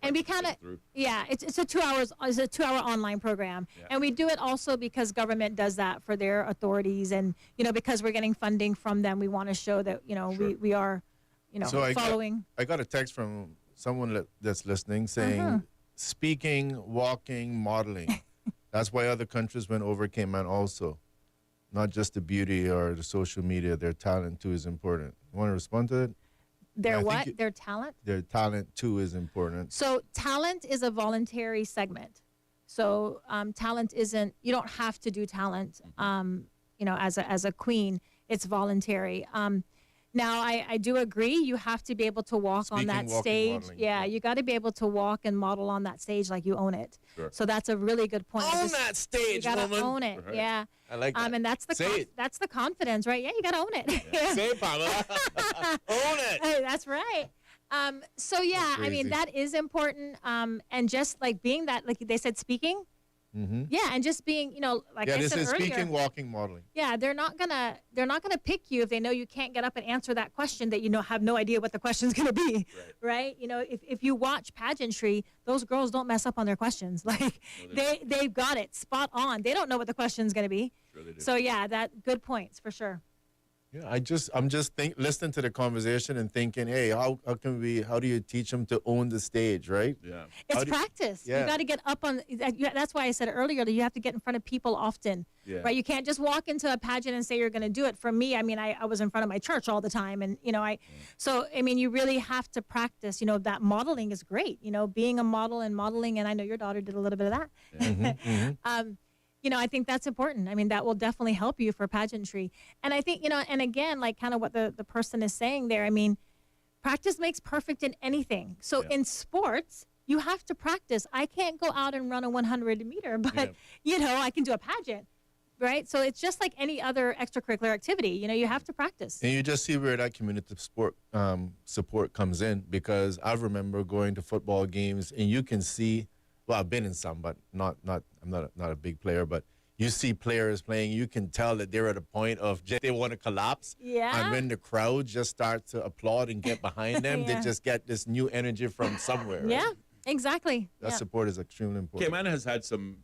and we kind of, it's a 2 hours, it's a 2-hour online program. Yeah. And we do it also because government does that for their authorities. And, because we're getting funding from them, we want to show that, we are, following. I got a text from someone that's listening saying, speaking, walking, modeling. That's why other countries went over Cayman also. Not just the beauty or the social media, their talent too is important. You want to respond to it? Their what? Their talent? Their talent, too, is important. So talent is a voluntary segment. So talent isn't, you don't have to do talent, as a queen. It's voluntary. Now, I do agree. You have to be able to walk on that stage. Yeah, you got to be able to walk and model on that stage like you own it. Sure. So that's a really good point. Own that stage, you gotta own it. Right. Yeah. I like that. And that's that's the confidence, right? Yeah, you got to own it. Yeah. Say it, Pamela. Own it. That's right. So yeah, I mean that is important. And just like being that, like they said, speaking. Mm-hmm. Yeah, and just being, like I said earlier. Yeah, this is speaking, walking, modeling. Yeah, they're not gonna pick you if they know you can't get up and answer that question that have no idea what the question's gonna be, right? If you watch pageantry, those girls don't mess up on their questions. Like they've got it spot on. They don't know what the question's gonna be. Sure they do. So yeah, good points for sure. Yeah, I'm just listening to the conversation and thinking, hey, how do you teach them to own the stage, right? Yeah, it's practice. Yeah. You got to get up on. That's why I said earlier that you have to get in front of people often, right? You can't just walk into a pageant and say you're going to do it. For me, I mean, I was in front of my church all the time, and so I mean, you really have to practice. That modeling is great. Being a model and modeling, and I know your daughter did a little bit of that. Mm-hmm. I think that's important. I mean, that will definitely help you for pageantry. And I think, and again, like kind of what the person is saying there, I mean, practice makes perfect in anything. So in sports, you have to practice. I can't go out and run a 100 meter, but, I can do a pageant, right? So it's just like any other extracurricular activity. You have to practice. And you just see where that community support comes in, because I remember going to football games and you can see, well, I've been in some, but I'm not a big player, but you see players playing, you can tell that they're at a point of they want to collapse. Yeah. And when the crowd just starts to applaud and get behind them, they just get this new energy from somewhere. Right? Yeah, exactly. That support is extremely important. Cayman has had some,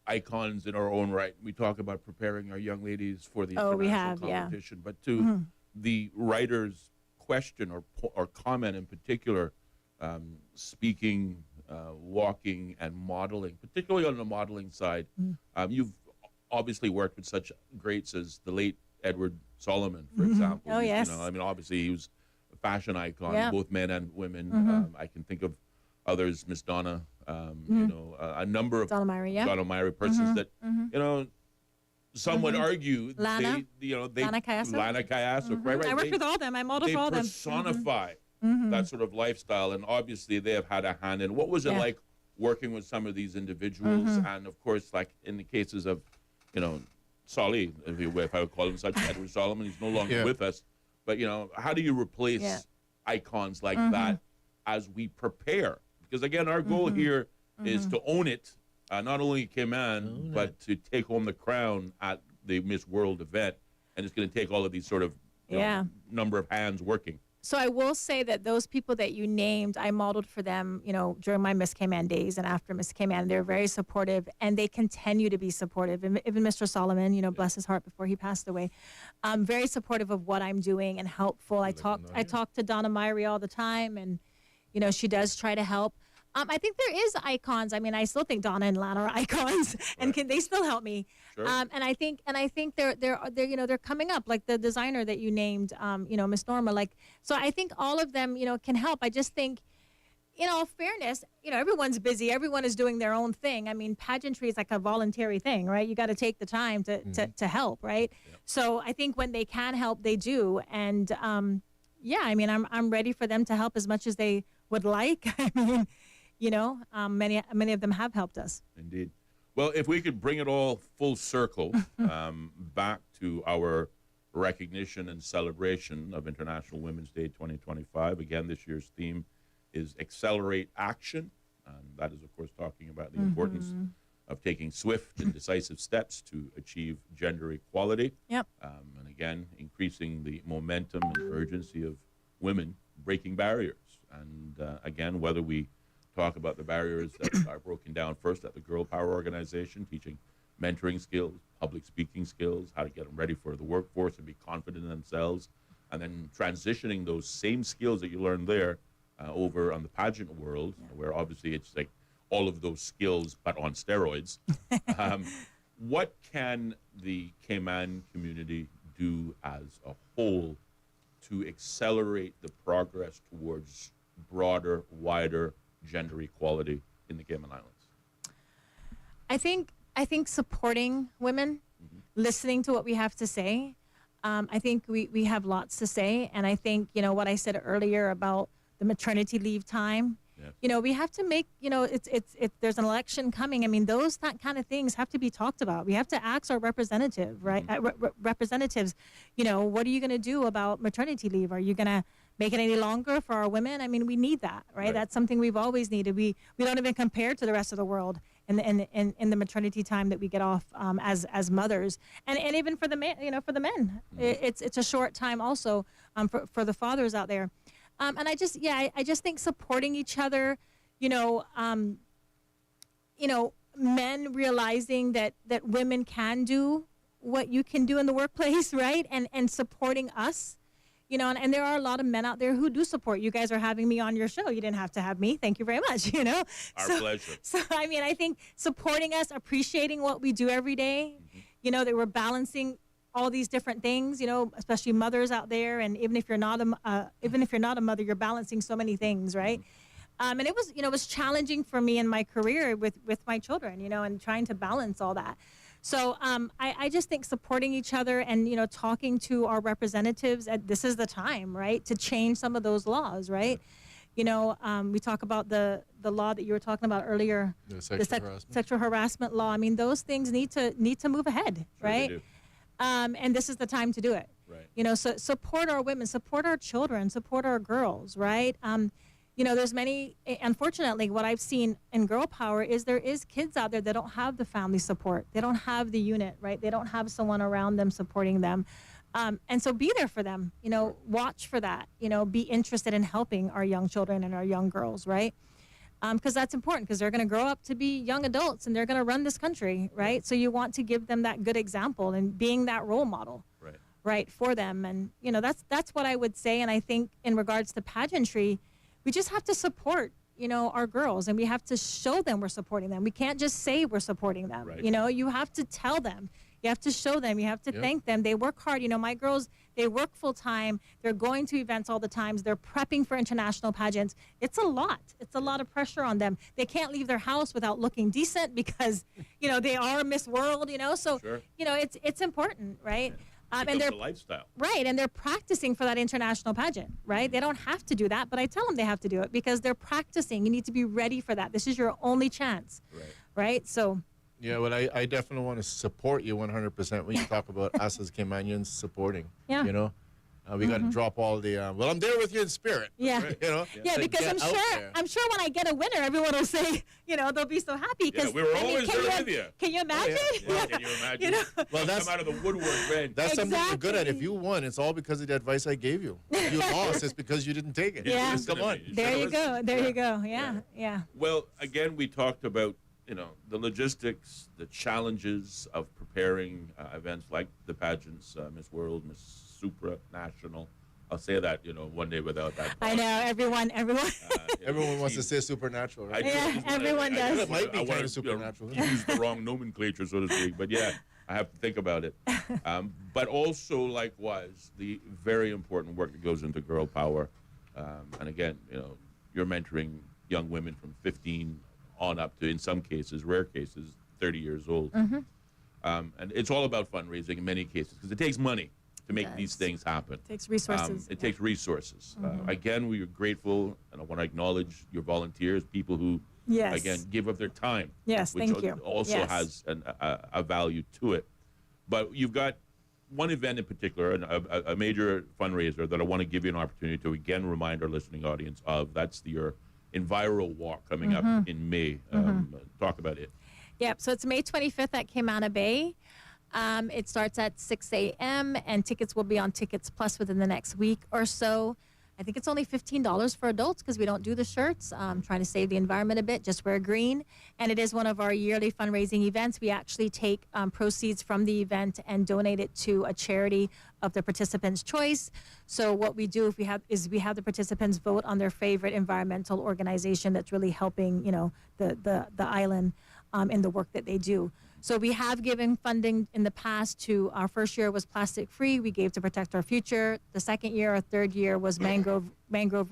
icons in our own right. We talk about preparing our young ladies for the international competition, but to the writer's question or comment in particular, speaking, walking and modeling, particularly on the modeling side. You've obviously worked with such greats as the late Edward Solomon, for example. Oh, yes. I mean, obviously he was a fashion icon, both men and women. I can think of others, Miss Donna, a number of Donna Myrie persons that, some would argue Lana Kayasa. Lana Kayasa, right? I worked with all of them. I modeled for all of them. They personify that sort of lifestyle, and obviously they have had a hand in. What was it like working with some of these individuals, and of course, like in the cases of, Solly, if I would call him such, Edward Solomon, he's no longer with us. But how do you replace icons like that as we prepare? Because again, our goal here is to own it, not only Kim Ann, but to take home the crown at the Miss World event, and it's going to take all of these sort of number of hands working. So I will say that those people that you named, I modeled for them, during my Miss K-Man days and after Miss K-Man. They're very supportive, and they continue to be supportive. And even Mr. Solomon, bless his heart before he passed away, very supportive of what I'm doing and helpful. I talk to Donna Myrie all the time, and she does try to help. I think there is icons. I mean, I still think Donna and Lana are icons, and they still help me. Sure. And I think they're coming up, like the designer that you named, Miss Norma. Like, so I think all of them, can help. I just think, in all fairness, everyone's busy. Everyone is doing their own thing. I mean, pageantry is like a voluntary thing, right? You got to take the time to help, right? Yep. So I think when they can help, they do. And I mean, I'm ready for them to help as much as they would like. I mean. Many of them have helped us. Indeed. Well, if we could bring it all full circle back to our recognition and celebration of International Women's Day 2025. Again, this year's theme is Accelerate Action. And that is, of course, talking about the importance of taking swift and decisive steps to achieve gender equality. Yep. And again, increasing the momentum and urgency of women breaking barriers. And again, whether we talk about the barriers that are broken down first at the Girl Power Organization, teaching mentoring skills, public speaking skills, how to get them ready for the workforce and be confident in themselves, and then transitioning those same skills that you learned there over on the pageant world, where obviously it's like all of those skills but on steroids. What can the Cayman community do as a whole to accelerate the progress towards broader, wider gender equality in the Cayman Islands? I think supporting women, listening to what we have to say. I think we have lots to say, and I think what I said earlier about the maternity leave time. Yeah. We have to make it's there's an election coming. I mean, those kind of things have to be talked about. We have to ask our representative, right? Representatives, what are you going to do about maternity leave? Are you going to make it any longer for our women? I mean, we need that, right? That's something we've always needed. We don't even compare to the rest of the world in the maternity time that we get off as mothers, and even for the men, it's a short time also for the fathers out there. And I just think supporting each other, men realizing that women can do what you can do in the workplace, right? And supporting us. And there are a lot of men out there who do support. You guys are having me on your show. You didn't have to have me. Thank you very much. Our pleasure. So, I mean, I think supporting us, appreciating what we do every day, that we're balancing all these different things, especially mothers out there. And even if you're not a mother, you're balancing so many things, right? And it was challenging for me in my career with my children, and trying to balance all that. So I just think supporting each other and, talking to our representatives, this is the time, right, to change some of those laws, right? We talk about the law that you were talking about earlier, the sexual harassment law. I mean, those things need to move ahead, right? And this is the time to do it. Right. So support our women, support our children, support our girls, right? There's many, unfortunately, what I've seen in Girl Power is there is kids out there that don't have the family support. They don't have the unit, right? They don't have someone around them supporting them. And so be there for them, watch for that, be interested in helping our young children and our young girls, right? Because that's important, because they're going to grow up to be young adults and they're going to run this country, right? So you want to give them that good example and being that role model, right, for them. And, that's what I would say. And I think in regards to pageantry, we just have to support, our girls, and we have to show them we're supporting them. We can't just say we're supporting them. Right. You have to tell them. You have to show them. You have to thank them. They work hard. My girls, they work full time. They're going to events all the time. They're prepping for international pageants. It's a lot. It's a lot of pressure on them. They can't leave their house without looking decent because, they are Miss World, So, it's important, right? And they're a lifestyle. Right, and they're practicing for that international pageant, right? They don't have to do that, but I tell them they have to do it because they're practicing. You need to be ready for that. This is your only chance, right? So. Yeah, well, I definitely want to support you 100% when you talk about us as Caymanians supporting. Yeah. You know, we got to drop all the. Well, I'm there with you in spirit. Yeah. You know. Yeah, to because get out there. I'm sure when I get a winner, everyone will say, you know, they'll be so happy because we were always there with you. Can you imagine? Well, can you imagine? You know? Well, that's come out of the woodwork, man. That's something you're good at. If you won, it's all because of the advice I gave you. If you lost, it's because you didn't take it. Yeah. Come on. There you go. There you go. Yeah. Well, again, we talked about, you know, the logistics, the challenges of preparing events like the pageants, Miss World, Miss Supranational. I'll say that, you know, one day without that. I know, everyone. Everyone wants to say supernatural. Right? Yeah, everyone does. It might be I kind want of to supernatural. use the wrong nomenclature, so to speak, but yeah, I have to think about it. But also, likewise, the very important work that goes into girl power. And again, you know, you're mentoring young women from 15 on up to, in some cases, rare cases, 30 years old. And it's all about fundraising in many cases because it takes money to make these things happen. It takes resources. It takes resources. Again, we are grateful, and I want to acknowledge your volunteers, people who, again, give up their time. Yes, which thank you. Also has a value to it. But you've got one event in particular, a major fundraiser that I want to give you an opportunity to again remind our listening audience of. That's your Enviro Walk coming up in May. Talk about it. Yep, so it's May 25th at Cayman Bay. It starts at 6 a.m. and tickets will be on Tickets Plus within the next week or so. I think it's only $15 for adults because we don't do the shirts. Trying to save the environment a bit, just wear green. And it is one of our yearly fundraising events. We actually take proceeds from the event and donate it to a charity of the participants' choice. So what we do we have the participants vote on their favorite environmental organization that's really helping, you know, the island in the work that they do. So we have given funding in the past to, our first year was plastic free. We gave to Protect Our Future. The second year, our third year was Mangrove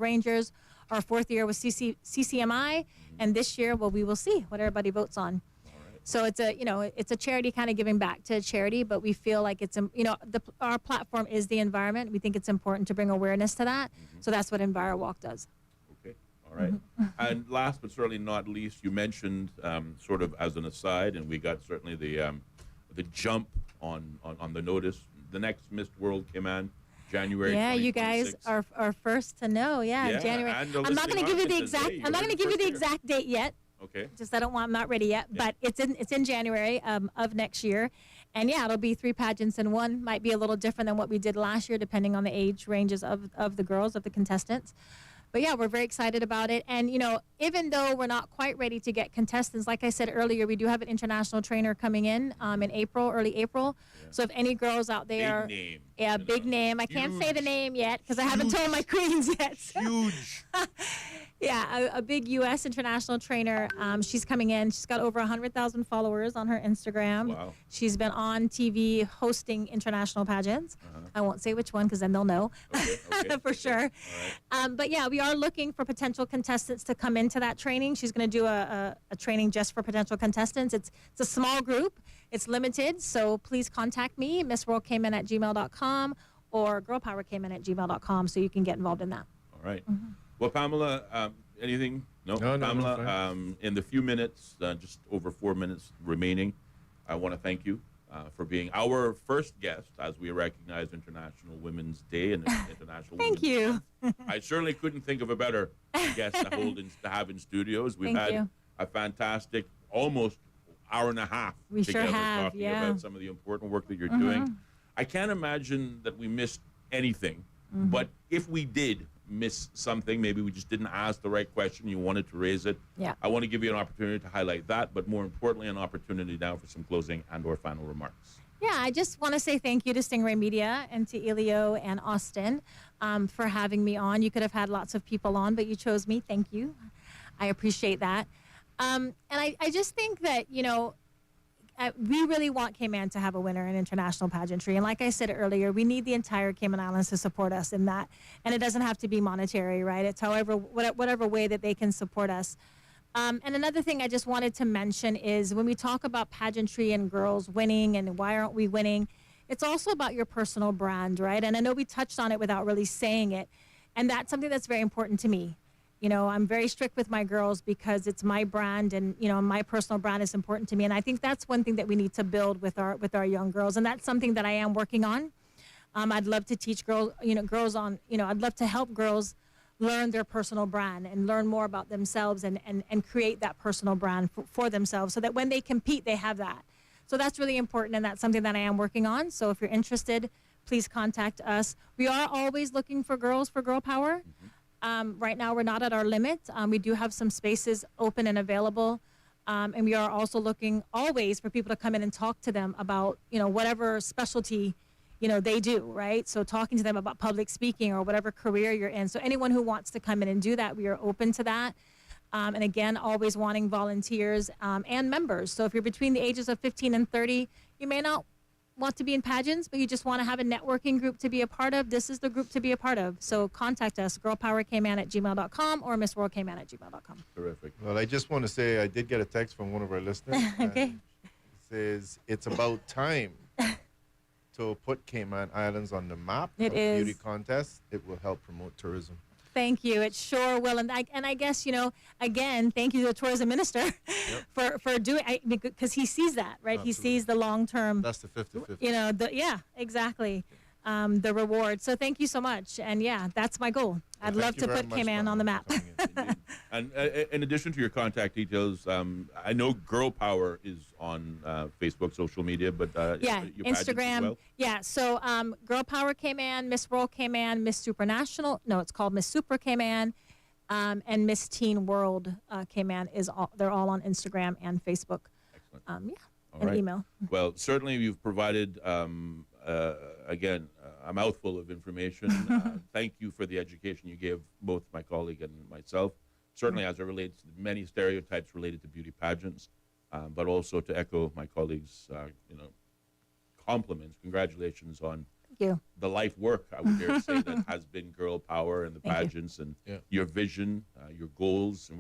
Rangers. Our fourth year was CCMI. And this year, well, we will see what everybody votes on. So it's a charity kind of giving back to a charity, but we feel like it's, our platform is the environment. We think it's important to bring awareness to that. So that's what Enviro Walk does. All right. And last but certainly not least, you mentioned sort of as an aside, and we got certainly the jump on the notice. The next Miss World Cayman, January. Yeah, you guys are first to know. Yeah, January. I'm not going to give you the exact. I'm not going to give you the exact date yet. Okay. Just I'm not ready yet, but it's in January of next year. And yeah, it'll be 3 pageants in one. Might be a little different than what we did last year, depending on the age ranges of the girls, of the contestants. But yeah, we're very excited about it. And, you know, even though we're not quite ready to get contestants, like I said earlier, we do have an international trainer coming in April, early April. Yeah. So if any girls out there. Big name. Yeah, big name. I can't say the name yet because I haven't told my queens yet. So. Huge. Yeah, a big U.S. international trainer. She's coming in. She's got over 100,000 followers on her Instagram. Wow. She's been on TV hosting international pageants. I won't say which one because then they'll know for sure. Right. But yeah, we are looking for potential contestants to come into that training. She's going to do a training just for potential contestants. It's a small group. It's limited. So please contact me, MissWorldCayman@gmail.com or GirlPowerCayman@gmail.com so you can get involved in that. All right. Well, Pamela, anything? No, Pamela, no, in the few minutes, just over 4 minutes remaining, I want to thank you for being our first guest as we recognize International Women's Day and International Thank Women's you. Month. I certainly couldn't think of a better guest to have in studios. We've had a fantastic, almost hour and a half we together sure have, talking about some of the important work that you're doing. I can't imagine that we missed anything, but if we did miss something, maybe we just didn't ask the right question, you wanted to raise it. Yeah. I want to give you an opportunity to highlight that, but more importantly, an opportunity now for some closing and or final remarks. Yeah, I just want to say thank you to Stingray Media and to Ellio and Austin for having me on. You could have had lots of people on, but you chose me. Thank you. I appreciate that. And I just think that, you know, we really want Cayman to have a winner in international pageantry. And like I said earlier, we need the entire Cayman Islands to support us in that. And it doesn't have to be monetary, right? It's whatever way that they can support us. And another thing I just wanted to mention is when we talk about pageantry and girls winning and why aren't we winning, it's also about your personal brand, right? And I know we touched on it without really saying it. And that's something that's very important to me. You know, I'm very strict with my girls because it's my brand, and, you know, my personal brand is important to me. And I think that's one thing that we need to build with our young girls. And that's something that I am working on. I'd love to teach girls on, I'd love to help girls learn their personal brand and learn more about themselves and create that personal brand for themselves so that when they compete, they have that. So that's really important, and that's something that I am working on. So if you're interested, please contact us. We are always looking for girls for Girl Power. Right now, we're not at our limit. We do have some spaces open and available. And we are also looking always for people to come in and talk to them about, whatever specialty, they do, right? So talking to them about public speaking or whatever career you're in. So anyone who wants to come in and do that, we are open to that. And again, always wanting volunteers and members. So if you're between the ages of 15 and 30, you may not want to be in pageants, but you just want to have a networking group to be a part of, this is the group to be a part of. So contact us, girlpowerkman@gmail.com or missworldkman@gmail.com. Terrific. Well, I just want to say I did get a text from one of our listeners. Okay. It says it's about time to put Cayman Islands on the map. It of is. Beauty contest. It will help promote tourism. Thank you. It sure will. And I guess, again, thank you to the tourism minister for doing, because he sees that, right? Absolutely. He sees the long-term. That's the 50-50. Yeah, exactly. The reward. So thank you so much. And yeah, that's my goal. I'd love to put Cayman on the map. And in addition to your contact details, I know Girl Power is on Facebook, social media, but yeah, your pageants as Instagram. well? Yeah, so Girl Power Cayman, Miss World Cayman, Miss Supranational. No, it's called Miss Super Cayman, and Miss Teen World Cayman they're all on Instagram and Facebook. Excellent. Yeah, and email. Well, certainly you've provided again a mouthful of information. Thank you for the education you gave both my colleague and myself. Certainly as it relates to many stereotypes related to beauty pageants, but also to echo my colleagues, compliments, congratulations on the life work, I would dare say, that has been Girl Power and the pageants and your vision, your goals, and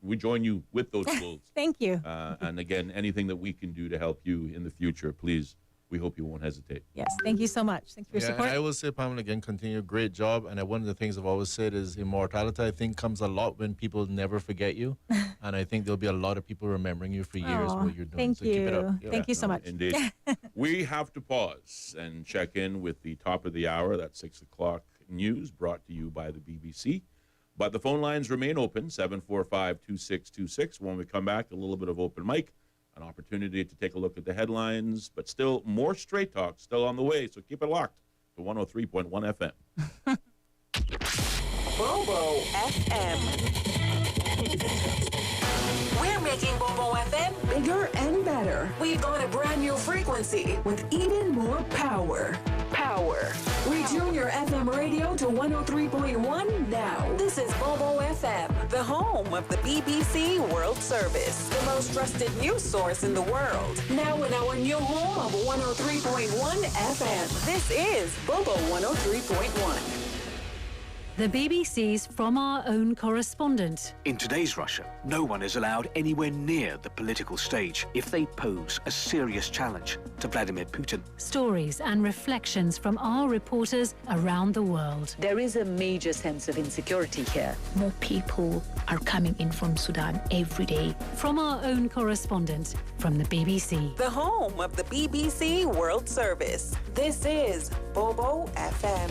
we join you with those goals. Thank you. And again, anything that we can do to help you in the future, please. We hope you won't hesitate. Yes, thank you so much. Thanks for your support. And I will say, Pamela, again, continue. Great job. And one of the things I've always said is immortality, I think, comes a lot when people never forget you. And I think there'll be a lot of people remembering you for years what you're doing. Thank so you. Keep it up. Thank you so much. Indeed. We have to pause and check in with the top of the hour. That's 6 o'clock news brought to you by the BBC. But the phone lines remain open, 745-2626. When we come back, a little bit of open mic. An opportunity to take a look at the headlines, but still more Straight Talk still on the way, so keep it locked to 103.1 FM. Bobo FM. We're making Bobo FM bigger and better. We've got a brand new frequency with even more power. Retune your FM radio to 103.1 now. This is Bobo FM, the home of the BBC World Service, the most trusted news source in the world. Now in our new home of 103.1 FM. This is Bobo 103.1. The BBC's From Our Own Correspondent. In today's Russia, no one is allowed anywhere near the political stage if they pose a serious challenge to Vladimir Putin. Stories and reflections from our reporters around the world. There is a major sense of insecurity here. More people are coming in from Sudan every day. From Our Own Correspondent from the BBC. The home of the BBC World Service. This is Bobo FM.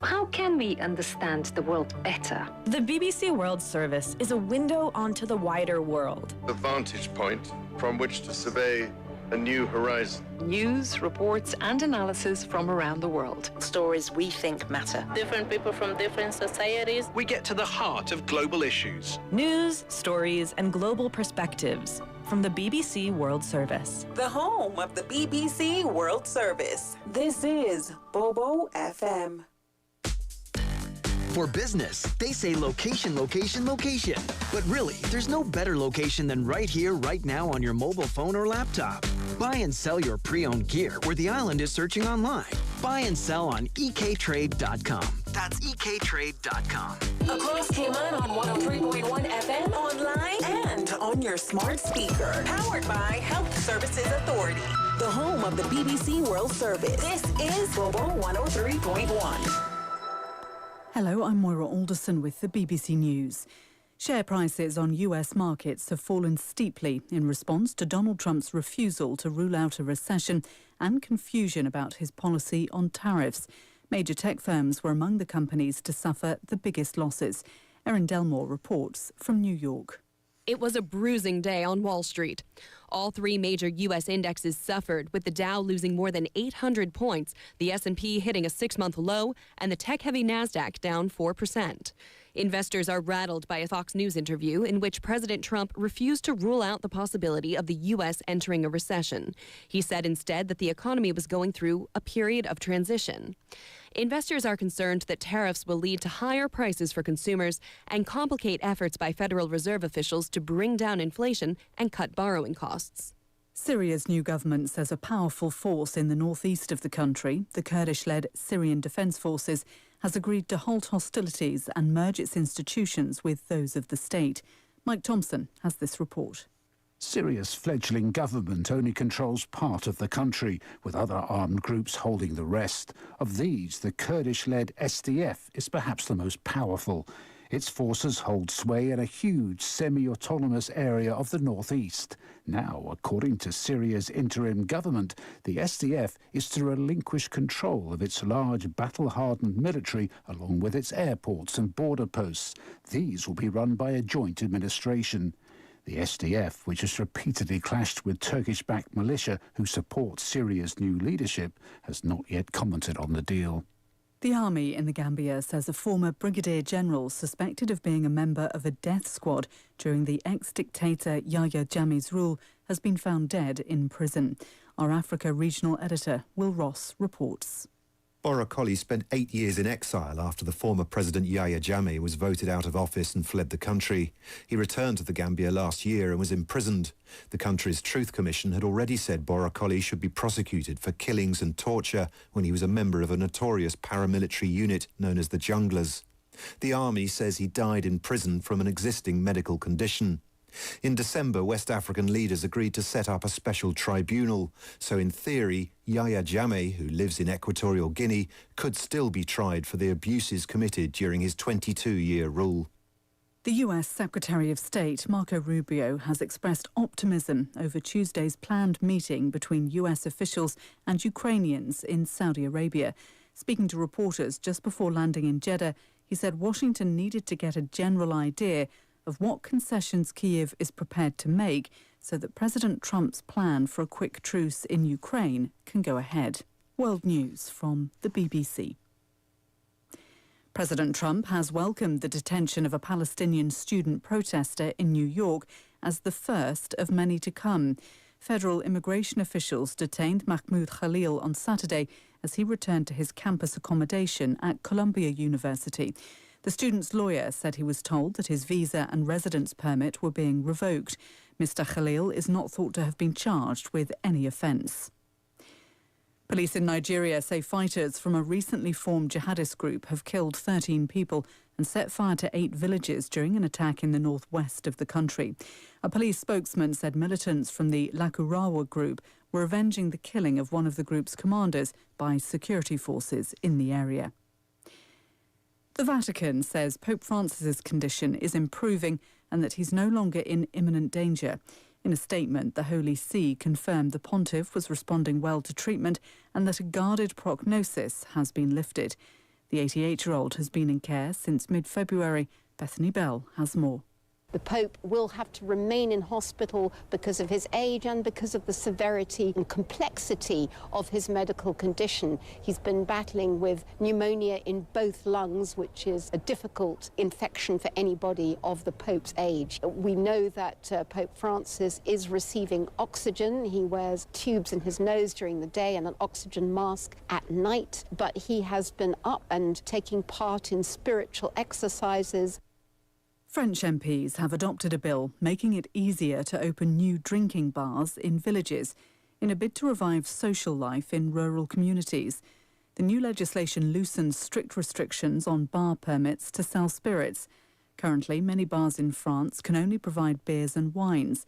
How can we understand the world better? The BBC World Service is a window onto the wider world. The vantage point from which to survey a new horizon. News, reports, and analysis from around the world. Stories we think matter. Different people from different societies. We get to the heart of global issues. News, stories, and global perspectives from the BBC World Service. The home of the BBC World Service. This is Bobo FM. For business, they say location, location, location. But really, there's no better location than right here, right now on your mobile phone or laptop. Buy and sell your pre-owned gear where the island is searching online. Buy and sell on ektrade.com. That's ektrade.com. Across Cayman on 103.1 FM, online, and on your smart speaker. Powered by Health Services Authority. the home of the BBC World Service. This is Global 103.1. Hello, I'm Moira Alderson with the BBC News. Share prices on US markets have fallen steeply in response to Donald Trump's refusal to rule out a recession and confusion about his policy on tariffs. Major tech firms were among the companies to suffer the biggest losses. Erin Delmore reports from New York. It was a bruising day on Wall Street. All three major U.S. indexes suffered, with the Dow losing more than 800 points, the S&P hitting a six-month low, and the tech-heavy Nasdaq down 4%. Investors are rattled by a Fox News interview in which President Trump refused to rule out the possibility of the U.S. entering a recession. He said instead that the economy was going through a period of transition. Investors are concerned that tariffs will lead to higher prices for consumers and complicate efforts by Federal Reserve officials to bring down inflation and cut borrowing costs. Syria's new government says a powerful force in the northeast of the country, the Kurdish-led Syrian Defence Forces, has agreed to halt hostilities and merge its institutions with those of the state. Mike Thompson has this report. Syria's fledgling government only controls part of the country, with other armed groups holding the rest. Of these, the Kurdish-led SDF is perhaps the most powerful. Its forces hold sway in a huge semi-autonomous area of the northeast. Now, according to Syria's interim government, the SDF is to relinquish control of its large battle-hardened military along with its airports and border posts. These will be run by a joint administration. The SDF, which has repeatedly clashed with Turkish-backed militia who support Syria's new leadership, has not yet commented on the deal. The army in the Gambia says a former brigadier general suspected of being a member of a death squad during the ex-dictator Yahya Jammeh's rule has been found dead in prison. Our Africa regional editor, Will Ross, reports. Bora Colley spent 8 years in exile after the former President Yahya Jammeh was voted out of office and fled the country. He returned to the Gambia last year and was imprisoned. The country's Truth Commission had already said Bora Colley should be prosecuted for killings and torture when he was a member of a notorious paramilitary unit known as the Junglers. The army says he died in prison from an existing medical condition. In December, West African leaders agreed to set up a special tribunal. So in theory, Yahya Jammeh, who lives in Equatorial Guinea, could still be tried for the abuses committed during his 22-year rule. The US Secretary of State, Marco Rubio, has expressed optimism over Tuesday's planned meeting between US officials and Ukrainians in Saudi Arabia. Speaking to reporters just before landing in Jeddah, he said Washington needed to get a general idea of what concessions Kyiv is prepared to make so that President Trump's plan for a quick truce in Ukraine can go ahead. World News from the BBC. President Trump has welcomed the detention of a Palestinian student protester in New York as the first of many to come. Federal immigration officials detained Mahmoud Khalil on Saturday as he returned to his campus accommodation at Columbia University. The student's lawyer said he was told that his visa and residence permit were being revoked. Mr. Khalil is not thought to have been charged with any offence. Police in Nigeria say fighters from a recently formed jihadist group have killed 13 people and set fire to 8 villages during an attack in the northwest of the country. A police spokesman said militants from the Lakurawa group were avenging the killing of one of the group's commanders by security forces in the area. The Vatican says Pope Francis's condition is improving and that he's no longer in imminent danger. In a statement, the Holy See confirmed the pontiff was responding well to treatment and that a guarded prognosis has been lifted. The 88-year-old has been in care since mid-February. Bethany Bell has more. The Pope will have to remain in hospital because of his age and because of the severity and complexity of his medical condition. He's been battling with pneumonia in both lungs, which is a difficult infection for anybody of the Pope's age. We know that Pope Francis is receiving oxygen. He wears tubes in his nose during the day and an oxygen mask at night, but he has been up and taking part in spiritual exercises. French MPs have adopted a bill making it easier to open new drinking bars in villages in a bid to revive social life in rural communities. The new legislation loosens strict restrictions on bar permits to sell spirits. Currently, many bars in France can only provide beers and wines.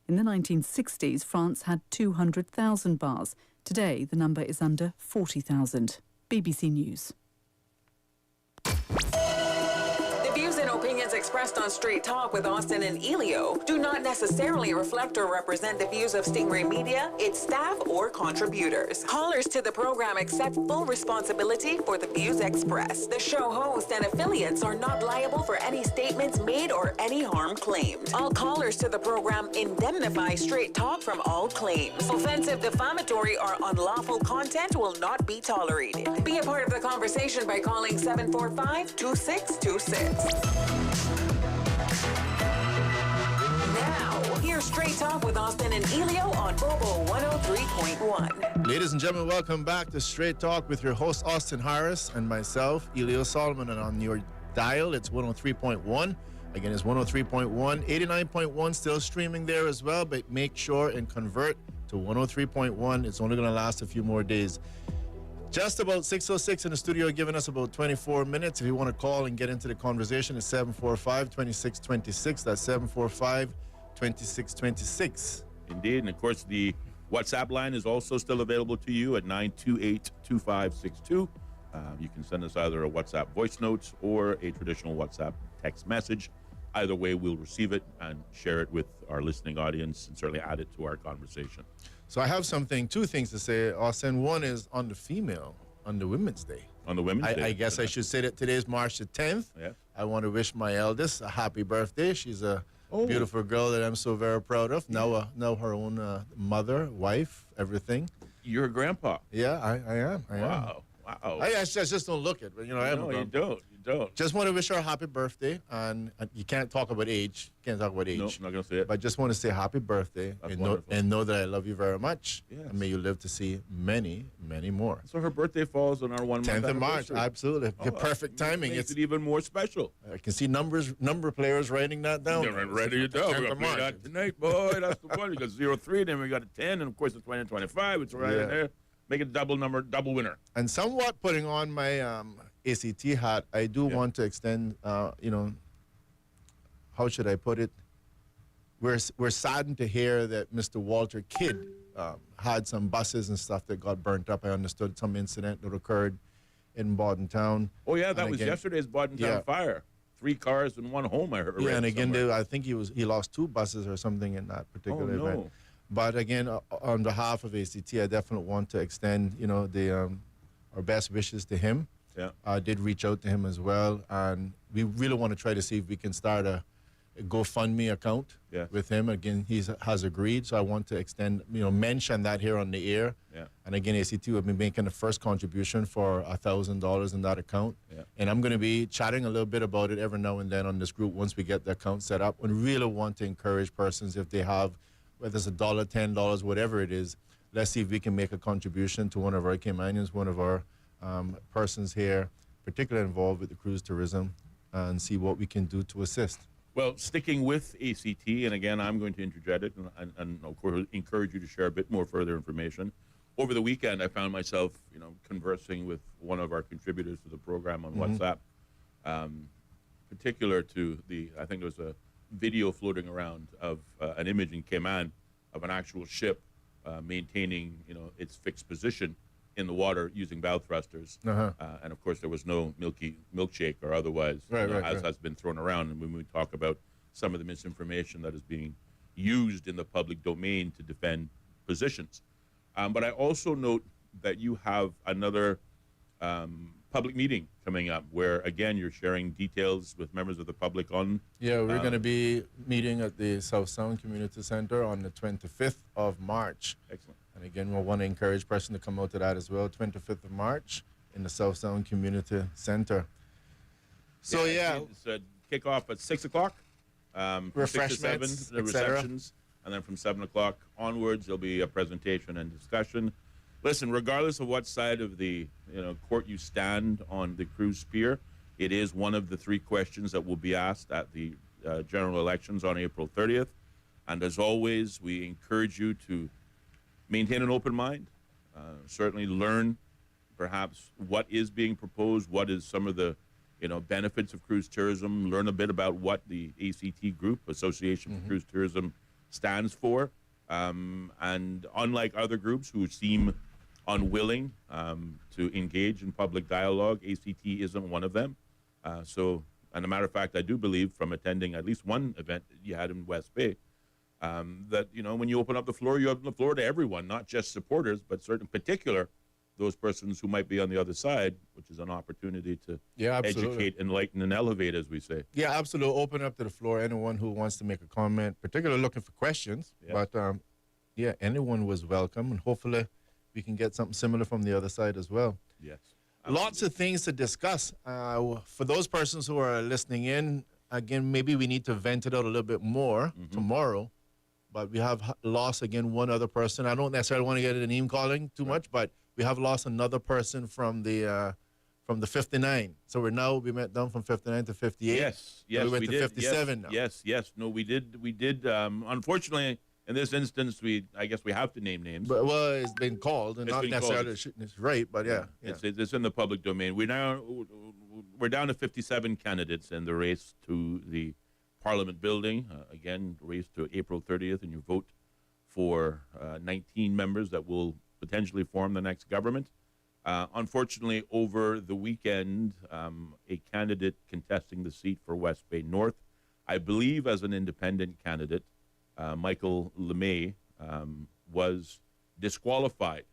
In the 1960s, France had 200,000 bars. Today, the number is under 40,000. BBC News. The views and opinions expressed on Straight Talk with Austin and Ellio do not necessarily reflect or represent the views of Stingray Media, its staff, or contributors. Callers to the program accept full responsibility for the views expressed. The show host and affiliates are not liable for any statements made or any harm claimed. All callers to the program indemnify Straight Talk from all claims. Offensive, defamatory, or unlawful content will not be tolerated. Be a part of the conversation by calling 745-2626. Now, here's Straight Talk with Austin and Ellio on Bobo 103.1. Ladies and gentlemen, welcome back to Straight Talk with your host, Austin Harris, and myself, Ellio Solomon. And on your dial, it's 103.1. Again, it's 103.1. 89.1 still streaming there as well, but make sure and convert to 103.1. It's only going to last a few more days. Just about 6:06 in the studio, giving us about 24 minutes. If you want to call and get into the conversation, it's 745-2626. That's 745-2626. Indeed. And of course, the WhatsApp line is also still available to you at 928-2562. You can send us either a WhatsApp voice note or a traditional WhatsApp text message. Either way, we'll receive it and share it with our listening audience and certainly add it to our conversation. So I have two things to say, Austin. One is on the Women's Day. On the Women's Day. I guess I should say that today is March the 10th. Yeah. I want to wish my eldest a happy birthday. She's a beautiful girl that I'm so very proud of. Now her own mother, wife, everything. You're a grandpa. Yeah, I am. Wow. I just don't look it, but I am. No, you don't. Just want to wish her a happy birthday, and you can't talk about age. Can't talk about age. No, I'm not going to say it. But I just want to say happy birthday and know that I love you very much. Yes. And may you live to see many, many more. So her birthday falls on our 1 month 10th of March, anniversary. absolutely. Perfect timing. Makes it even more special. I can see number players writing that down. Yeah, ready to go. We're going to that tonight, boy. That's the one. We got 03, then we got a 10, and of course the 20 and 25. It's right in there. Make it double winner. And somewhat putting on my ACT hat, I do want to extend, how should I put it? We're saddened to hear that Mr. Walter Kidd had some buses and stuff that got burnt up. I understood some incident that occurred in Bordentown. Oh, yeah, that was yesterday's Bordentown fire. 3 cars and 1 home, I heard. Yeah, and again, I think he lost 2 buses or something in that particular event. But again, on behalf of ACT, I definitely want to extend, our best wishes to him. Yeah. I did reach out to him as well, and we really want to try to see if we can start a GoFundMe account with him. Again, he has agreed, so I want to extend, mention that here on the air. Yeah. And again, ACT will be making the first contribution for $1,000 in that account. Yeah. And I'm going to be chatting a little bit about it every now and then on this group once we get the account set up. And really want to encourage persons, if they have, whether it's $1, $10, whatever it is, let's see if we can make a contribution to one of our Caymanians, one of our persons here, particularly involved with the cruise tourism, and see what we can do to assist. Well, sticking with ACT, and again, I'm going to interject it and of course, encourage you to share a bit more further information. Over the weekend, I found myself, conversing with one of our contributors to the program on WhatsApp, particular to I think there was a video floating around of an image in Cayman of an actual ship maintaining, its fixed position in the water using bow thrusters. And of course, there was no milkshake or otherwise, as has been thrown around. And when we talk about some of the misinformation that is being used in the public domain to defend positions. But I also note that you have another public meeting coming up where, again, you're sharing details with members of the public on... Yeah, we're going to be meeting at the South Sound Community Center on the 25th of March. Excellent. And again, we'll want to encourage person to come out to that as well, 25th of March in the South Sound Community Center. So, It's a kickoff at 6 o'clock. Refreshments, 6 to 7, the receptions. And then from 7 o'clock onwards, there'll be a presentation and discussion. Listen, regardless of what side of the court you stand on the cruise pier, it is one of the 3 questions that will be asked at the general elections on April 30th. And as always, we encourage you to maintain an open mind, certainly learn perhaps what is being proposed, what is some of the benefits of cruise tourism, learn a bit about what the ACT group, Association for Cruise Tourism, stands for. And unlike other groups who seem unwilling to engage in public dialogue, ACT isn't one of them. And a matter of fact, I do believe from attending at least one event that you had in West Bay, that, you know, when you open up the floor, you open the floor to everyone, not just supporters, but certain particular those persons who might be on the other side, which is an opportunity to educate, enlighten, and elevate, as we say. Yeah, absolutely. Open up to the floor. Anyone who wants to make a comment, particularly looking for questions. Yeah. But, yeah, anyone was welcome, and hopefully we can get something similar from the other side as well. Yes. Lots of things to discuss. For those persons who are listening in, again, maybe we need to vent it out a little bit more tomorrow. But we have lost, again, one other person. I don't necessarily want to get into name calling too much, but we have lost another person from the 59. So we went down from 59 to 58. Yes, we went to did. 57 now. Yes. No, we did. Unfortunately, in this instance, I guess we have to name names. But, well, it's been called, and It's not been necessarily it's right, but yeah. It's in the public domain. We're down to 57 candidates in the race to the Parliament building. Again, race to April 30th, and you vote for 19 members that will potentially form the next government. Unfortunately, over the weekend, a candidate contesting the seat for West Bay North, I believe as an independent candidate, Michael LeMay, was disqualified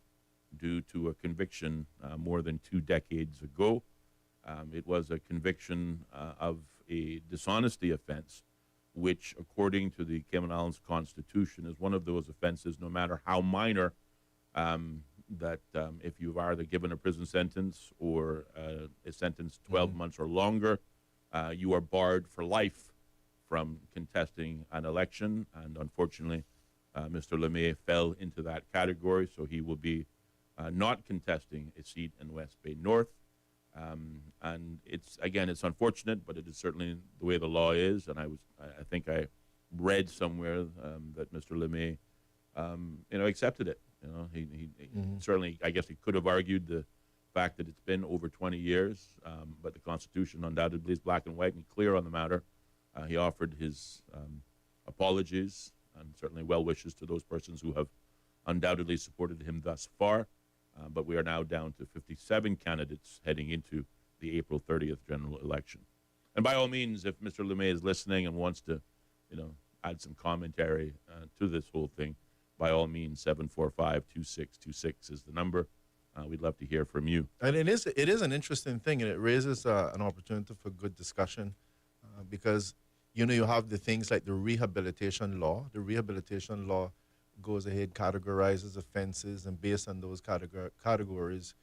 due to a conviction more than 2 decades ago. It was a conviction of a dishonesty offense, which, according to the Cayman Islands Constitution, is one of those offenses, no matter how minor, that if you've either given a prison sentence or a sentence 12 months or longer, you are barred for life from contesting an election. And unfortunately, Mr. LeMay fell into that category, so he will be not contesting a seat in West Bay North. And it's unfortunate, but it is certainly the way the law is. And I think I read somewhere that Mr. LeMay, accepted it. He certainly, I guess he could have argued the fact that it's been over 20 years, but the Constitution undoubtedly is black and white and clear on the matter. He offered his apologies and certainly well wishes to those persons who have undoubtedly supported him thus far. But we are now down to 57 candidates heading into the April 30th general election. And by all means, if Mr. LeMay is listening and wants to, add some commentary to this whole thing, by all means, 745-2626 is the number. We'd love to hear from you. And it is an interesting thing, and it raises an opportunity for good discussion because, you have the things like the rehabilitation law. The rehabilitation law goes ahead, categorizes offenses, and based on those categories,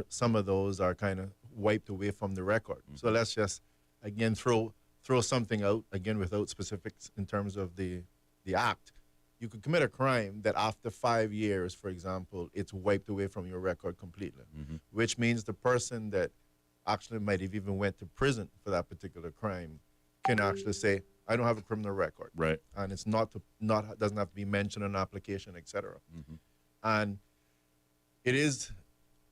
some of those are kind of wiped away from the record. So let's just, again, throw something out, again, without specifics in terms of the act. You could commit a crime that after 5 years, for example, it's wiped away from your record completely, which means the person that actually might have even went to prison for that particular crime can actually say, I don't have a criminal record. Right. And it's doesn't have to be mentioned in an application, etc. And it is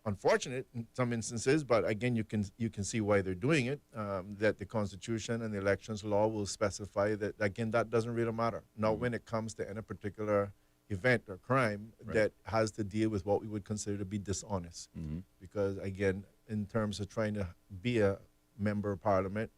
unfortunate in some instances, but again, you can see why they're doing it, that the Constitution and the elections law will specify that, again, that doesn't really matter. Not when it comes to any particular event or crime that has to deal with what we would consider to be dishonest. Because, again, in terms of trying to be a member of Parliament,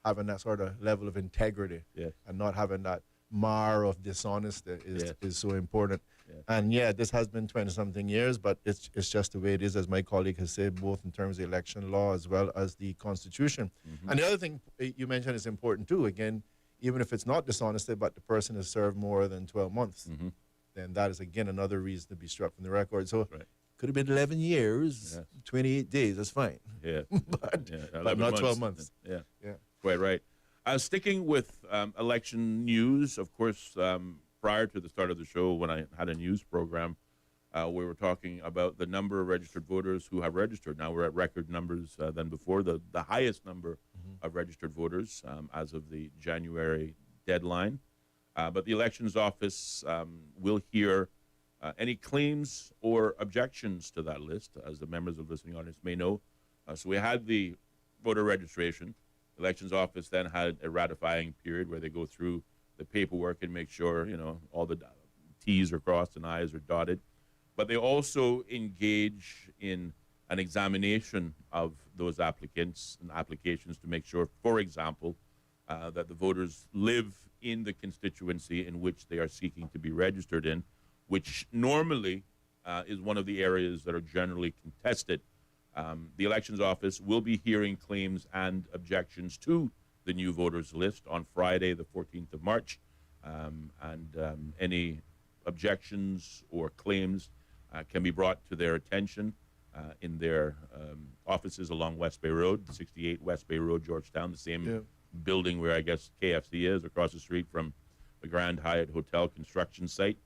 having that sort of level of integrity and not having that mar of dishonesty is so important. And this has been 20-something years, but it's just the way it is, as my colleague has said, both in terms of election law as well as the Constitution. And the other thing you mentioned is important too. Again, even if it's not dishonesty, but the person has served more than 12 months, then that is, again, another reason to be struck from the record. So could have been 11 years, 28 days, that's fine. but not 12 months. Yeah. Quite right. Sticking with election news, of course, prior to the start of the show, when I had a news program, we were talking about the number of registered voters who have registered. Now we're at record numbers than before, the highest number of registered voters as of the January deadline. But the Elections Office will hear any claims or objections to that list, as the members of the listening audience may know. So we had the voter registration. Elections Office then had a ratifying period where they go through the paperwork and make sure, all the T's are crossed and I's are dotted. But they also engage in an examination of those applicants and applications to make sure, for example, that the voters live in the constituency in which they are seeking to be registered in, which normally is one of the areas that are generally contested. The Elections Office will be hearing claims and objections to the new voters list on Friday, the 14th of March. Any objections or claims can be brought to their attention in their offices along West Bay Road, 68 West Bay Road, Georgetown, the same building where I guess KFC is, across the street from the Grand Hyatt Hotel construction site.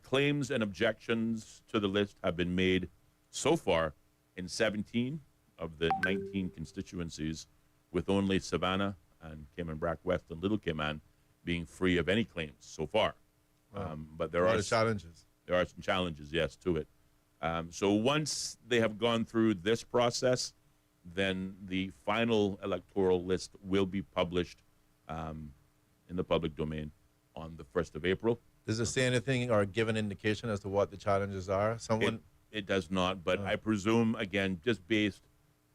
Claims and objections to the list have been made so far in 17 of the 19 constituencies, with only Savannah and Cayman Brac West and Little Cayman being free of any claims so far. But there are challenges. There are some challenges, yes, to it. So once they have gone through this process, then the final electoral list will be published in the public domain on the 1st of April. Does it say anything or give an indication as to what the challenges are? It does not, but I presume, again, just based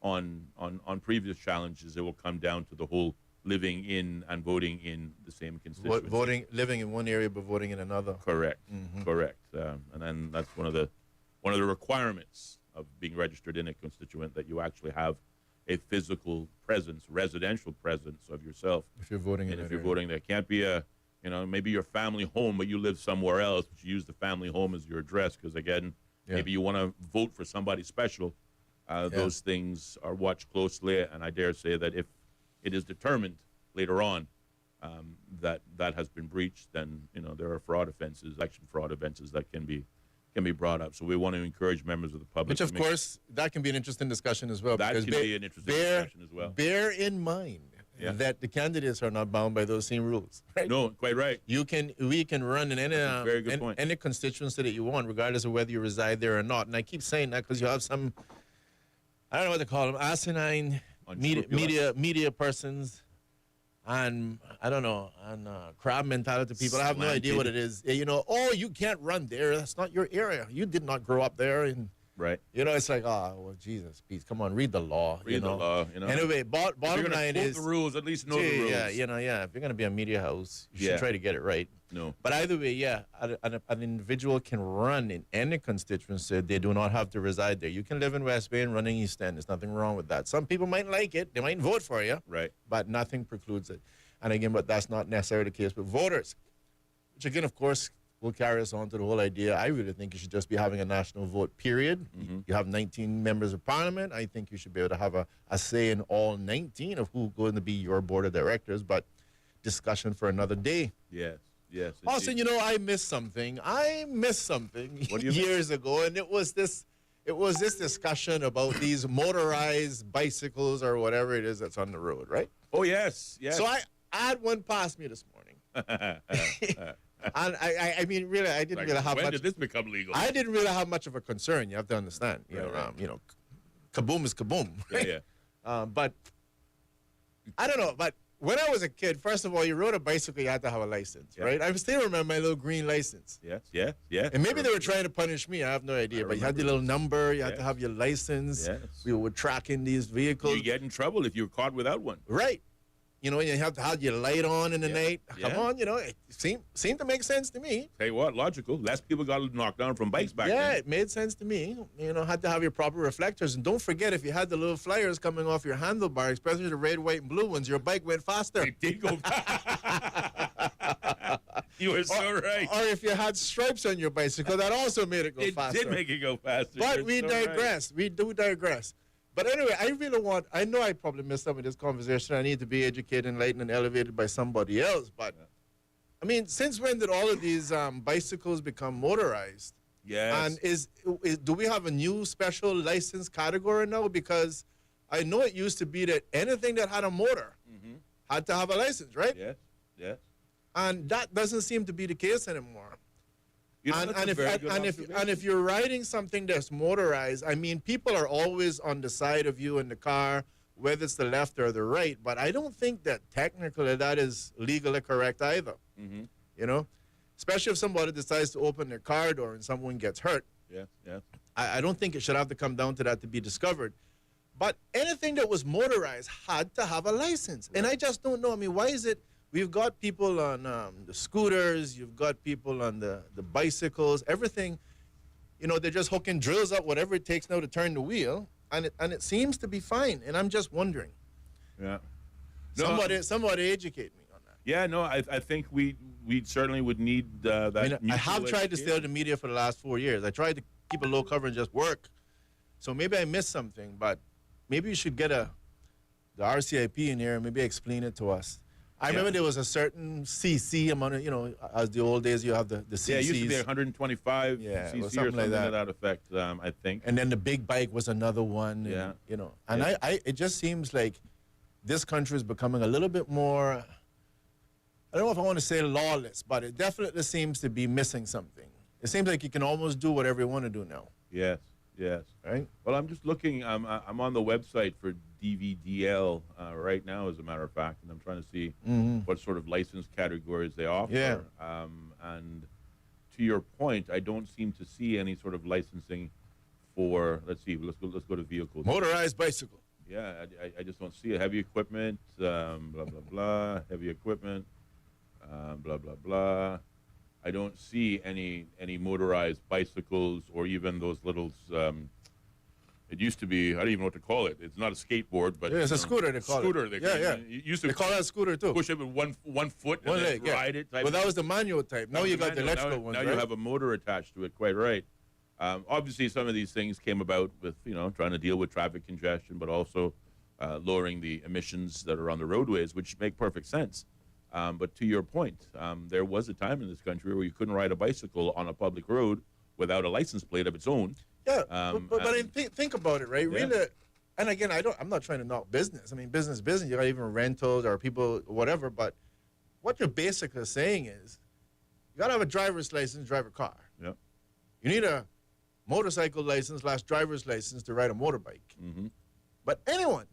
on previous challenges, it will come down to the whole living in and voting in the same constituency. Living in one area but voting in another. Correct, correct. And then that's one of the requirements of being registered in a constituent, that you actually have a physical presence, residential presence of yourself. If you're voting in that area. Voting, there can't be maybe your family home, but you live somewhere else, but you use the family home as your address because, again, maybe you want to vote for somebody special. Those things are watched closely, and I dare say that if it is determined later on that has been breached, then there are fraud offenses, election fraud offenses that can be brought up. So we want to encourage members of the public. Which, of course, that can be an interesting discussion as well. That can be an interesting discussion as well. Bear in mind that the candidates are not bound by those same rules. Right? No, quite right. We can run in any constituency that you want, regardless of whether you reside there or not. And I keep saying that because you have some, I don't know what to call them, asinine media persons, and I don't know, and crab mentality people. I have no idea what it is. You can't run there. That's not your area. You did not grow up there. And right. It's like, well, Jesus, please, come on, read the law. Read the law. Anyway, bottom line is the rules. At least know the rules. If you're going to be a media house, you should try to get it right. No. But either way, an individual can run in any constituency. They do not have to reside there. You can live in West Bay and run in East End. There's nothing wrong with that. Some people might like it. They might vote for you. Right. But nothing precludes it. And again, but that's not necessarily the case with voters, which again, of course, will carry us on to the whole idea. I really think you should just be having a national vote, period. You have 19 members of parliament. I think you should be able to have a say in all 19 of who's going to be your board of directors, but discussion for another day. Yes. Yes. Also, I missed something. Years ago, and it was this discussion about these motorized bicycles or whatever it is that's on the road, right? Oh, yes. So I had one pass me this morning. And I mean, really, I didn't really have much. When did this become legal? I didn't really have much of a concern. You have to understand. Kaboom is kaboom. Right? Yeah. But I don't know. But when I was a kid, first of all, you rode a bicycle, you had to have a license, right? I still remember my little green license. Yes. And maybe they were trying to punish me. I have no idea. But you had the little number. You had to have your license. Yes. We were tracking these vehicles. You get in trouble if you're caught without one. Right. You have to have your light on in the night. Come on, it seemed to make sense to me. Tell you what, logical. Less people got knocked down from bikes back then. Yeah, it made sense to me. Had to have your proper reflectors. And don't forget, if you had the little flyers coming off your handlebar, especially the red, white, and blue ones, your bike went faster. It did go You were so right. Or if you had stripes on your bicycle, that also made it go faster. It did make it go faster. But we digress. Right. We do digress. But anyway, I know I probably missed some of this conversation. I need to be educated, enlightened, and elevated by somebody else. But, I mean, since when did all of these bicycles become motorized? Yes. And do we have a new special license category now? Because I know it used to be that anything that had a motor had to have a license, right? Yes. And that doesn't seem to be the case anymore. And if you're riding something that's motorized, I mean, people are always on the side of you in the car, whether it's the left or the right. But I don't think that technically that is legally correct either. You know, especially if somebody decides to open their car door and someone gets hurt. Yeah, yeah. I don't think it should have to come down to that to be discovered. But anything that was motorized had to have a license. And I just don't know. I mean, why is it we've got people on the scooters, you've got people on the bicycles, everything, you know, they're just hooking drills up, whatever it takes now to turn the wheel, and it seems to be fine. And I'm just wondering. Yeah. Somebody educate me on that. Yeah, no, I think we certainly would need that. I mean, I have tried to stay out of the media for the last 4 years. I tried to keep a low cover and just work. So maybe I missed something, but maybe you should get the RCIP in here and maybe explain it to us. I remember there was a certain CC amount of, you know, as the old days you have the CCs. Yeah, it used to be 125 CC or something like that. To that effect, I think. And then the big bike was another one. Yeah. And, you know, and it just seems like this country is becoming a little bit more, I don't know if I want to say lawless, but it definitely seems to be missing something. It seems like you can almost do whatever you want to do now. Yes, yes. Right? Well, I'm just looking. I'm on the website for DVDL right now, as a matter of fact, and I'm trying to see what sort of license categories they offer. Yeah. And to your point, I don't seem to see any sort of licensing for. Let's see. Let's go to vehicles. Motorized bicycle. Yeah, I just don't see it. Heavy equipment, blah blah blah. Heavy equipment, blah blah blah. I don't see any motorized bicycles or even those little. It used to be, I don't even know what to call it. It's not a skateboard, but it's a scooter. They call it. Scooter. They used to call that a scooter too. Push it with one foot and then leg, ride it. Well, that was the manual type. Now you got the electrical ones. Now you have a motor attached to it. Quite right. Obviously, some of these things came about with trying to deal with traffic congestion, but also lowering the emissions that are on the roadways, which make perfect sense. But to your point, there was a time in this country where you couldn't ride a bicycle on a public road without a license plate of its own. Yeah, but I think about it, right? Yeah. Really, and again, I'm not trying to knock business. I mean, business. You got even rentals or people, whatever. But what you're basically saying is, you got to have a driver's license to drive a car. Yeah. You need a motorcycle license / driver's license to ride a motorbike. But anyone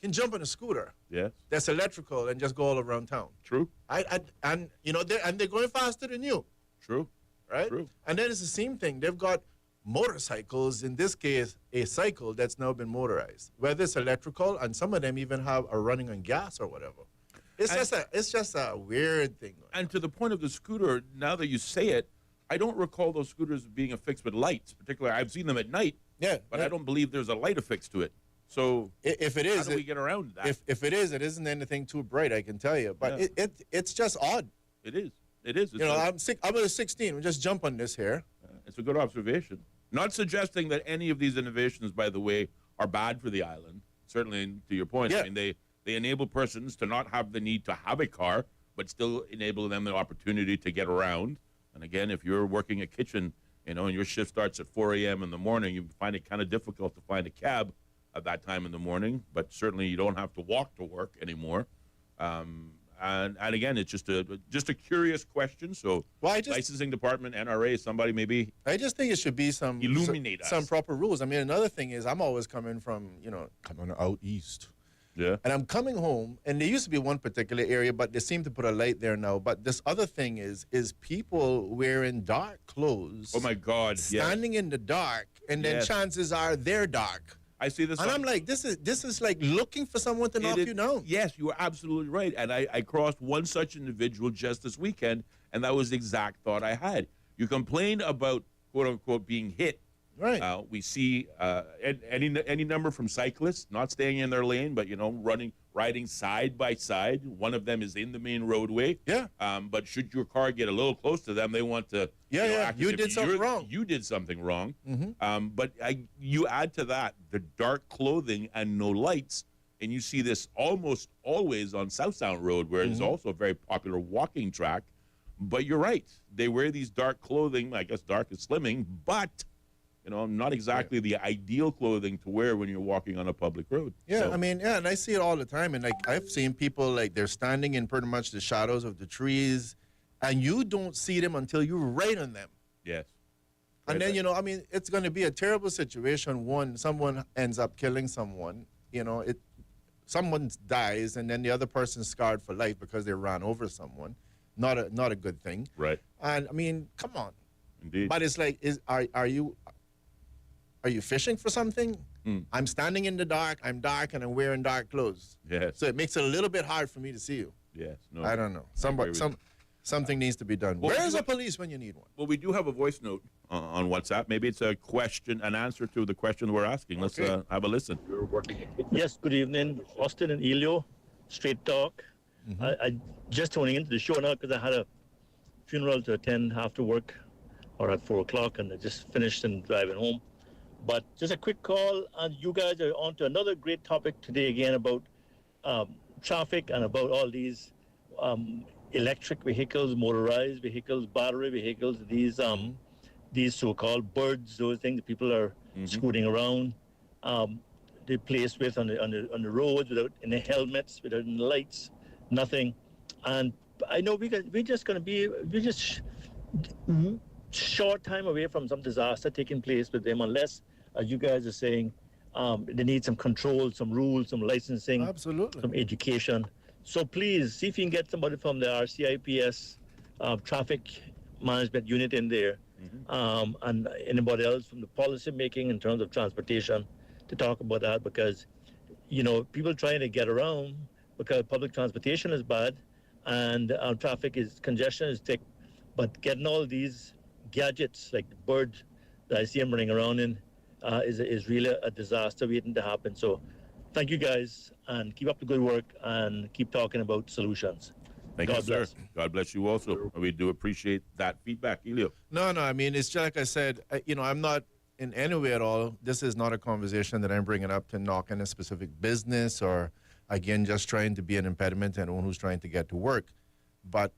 can jump on a scooter. Yes. That's electrical and just go all around town. True. And you know, they're going faster than you. True. Right. True. And then it's the same thing. They've got motorcycles, in this case, a cycle that's now been motorized, whether it's electrical, and some of them even are running on gas or whatever. It's just a weird thing. And to the point of the scooter, now that you say it, I don't recall those scooters being affixed with lights. Particularly, I've seen them at night. Yeah. But I don't believe there's a light affixed to it. So if it is, how do we get around that? If it is, it isn't anything too bright, I can tell you. But it's just odd. It is. It is. It's I'm at 16. We'll just jump on this here. It's a good observation. Not suggesting that any of these innovations, by the way, are bad for the island. Certainly, to your point, I mean, they enable persons to not have the need to have a car, but still enable them the opportunity to get around. And again, if you're working a kitchen, and your shift starts at 4 a.m. in the morning, you find it kind of difficult to find a cab at that time in the morning. But certainly, you don't have to walk to work anymore. And again, it's just a curious question. So, licensing department, NRA, somebody maybe. I just think it should be some proper rules. I mean, another thing is I'm always coming from coming out east. Yeah. And I'm coming home, and there used to be one particular area, but they seem to put a light there now. But this other thing is people wearing dark clothes. Oh my God! Standing in the dark, and then chances are they're dark. I see this. And I'm like, this is like looking for someone to knock you down. Yes, you are absolutely right. And I crossed one such individual just this weekend, and that was the exact thought I had. You complained about, quote unquote, being hit. Right. We see any number from cyclists not staying in their lane, but riding side by side. One of them is in the main roadway. Yeah. But should your car get a little close to them, they want to. You did something wrong. You did something wrong. Mm-hmm. But you add to that the dark clothing and no lights, and you see this almost always on South Sound Road, where it's also a very popular walking track. But you're right; they wear these dark clothing. I guess dark is slimming, but. Not exactly the ideal clothing to wear when you're walking on a public road. Yeah, so. I mean, and I see it all the time. And I've seen people they're standing in pretty much the shadows of the trees, and you don't see them until you're right on them. Yes. And then, I mean, it's going to be a terrible situation. One, someone ends up killing someone. Someone dies, and then the other person's scarred for life because they ran over someone. not a good thing. Right. And I mean, come on. Indeed. But it's like, are you fishing for something? I'm standing in the dark. I'm dark and I'm wearing dark clothes. Yes. So it makes it a little bit hard for me to see you. Yes. No. I don't know. Something needs to be done. Well, Where's the police when you need one? Well, we do have a voice note on WhatsApp. Maybe it's a question, an answer to the question we're asking. Let's have a listen. Yes, good evening. Austin and Ellio, Straight Talk. I just tuning into the show now because I had a funeral to attend after work or at 4 o'clock, and I just finished and driving home. But just a quick call, and you guys are on to another great topic today again about traffic and about all these electric vehicles, motorized vehicles, battery vehicles, these so-called birds, those things that people are scooting around. They're placed with on the roads without any helmets, without any lights, nothing. And I know we're just short time away from some disaster taking place with them, unless, as you guys are saying, they need some control, some rules, some licensing, absolutely, some education. So please see if you can get somebody from the RCIPS traffic management unit in there, and anybody else from the policy making in terms of transportation to talk about that, because people trying to get around because public transportation is bad and traffic is congestion is thick, but getting all these gadgets like the bird that I see them running around in is really a disaster waiting to happen. So thank you guys, and keep up the good work, and keep talking about solutions. Thank you, sir. God bless you also. We do appreciate that feedback, Ellio. No, I mean, it's just like I said, I'm not in any way at all. This is not a conversation that I'm bringing up to knock in a specific business or, again, just trying to be an impediment to anyone who's trying to get to work. But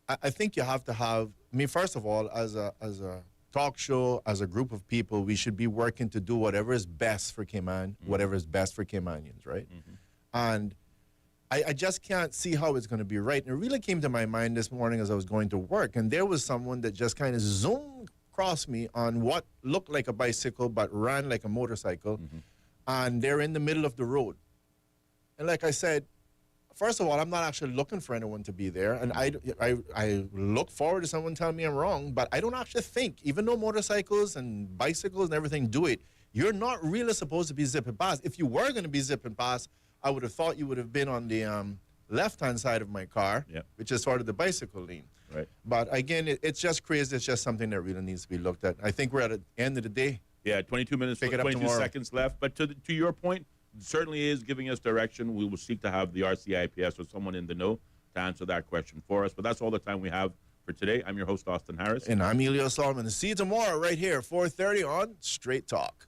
I think you have to have, first of all, as a talk show, as a group of people, we should be working to do whatever is best for Cayman, whatever is best for Caymanians, right? And I just can't see how it's going to be right. And it really came to my mind this morning as I was going to work, and there was someone that just kind of zoomed across me on what looked like a bicycle but ran like a motorcycle, and they're in the middle of the road. And like I said, first of all, I'm not actually looking for anyone to be there, and I look forward to someone telling me I'm wrong, but I don't actually think, even though motorcycles and bicycles and everything do it, you're not really supposed to be zipping past. If you were going to be zipping past, I would have thought you would have been on the left-hand side of my car, which is sort of the bicycle lane. Right. But again, it's just crazy. It's just something that really needs to be looked at. I think we're at the end of the day. Yeah, 22 minutes, 22 seconds left. But to your point, it certainly is giving us direction. We will seek to have the RCIPS or someone in the know to answer that question for us. But that's all the time we have for today. I'm your host, Austin Harris. And I'm Ellio Solomon. See you tomorrow right here, 4:30 on Straight Talk.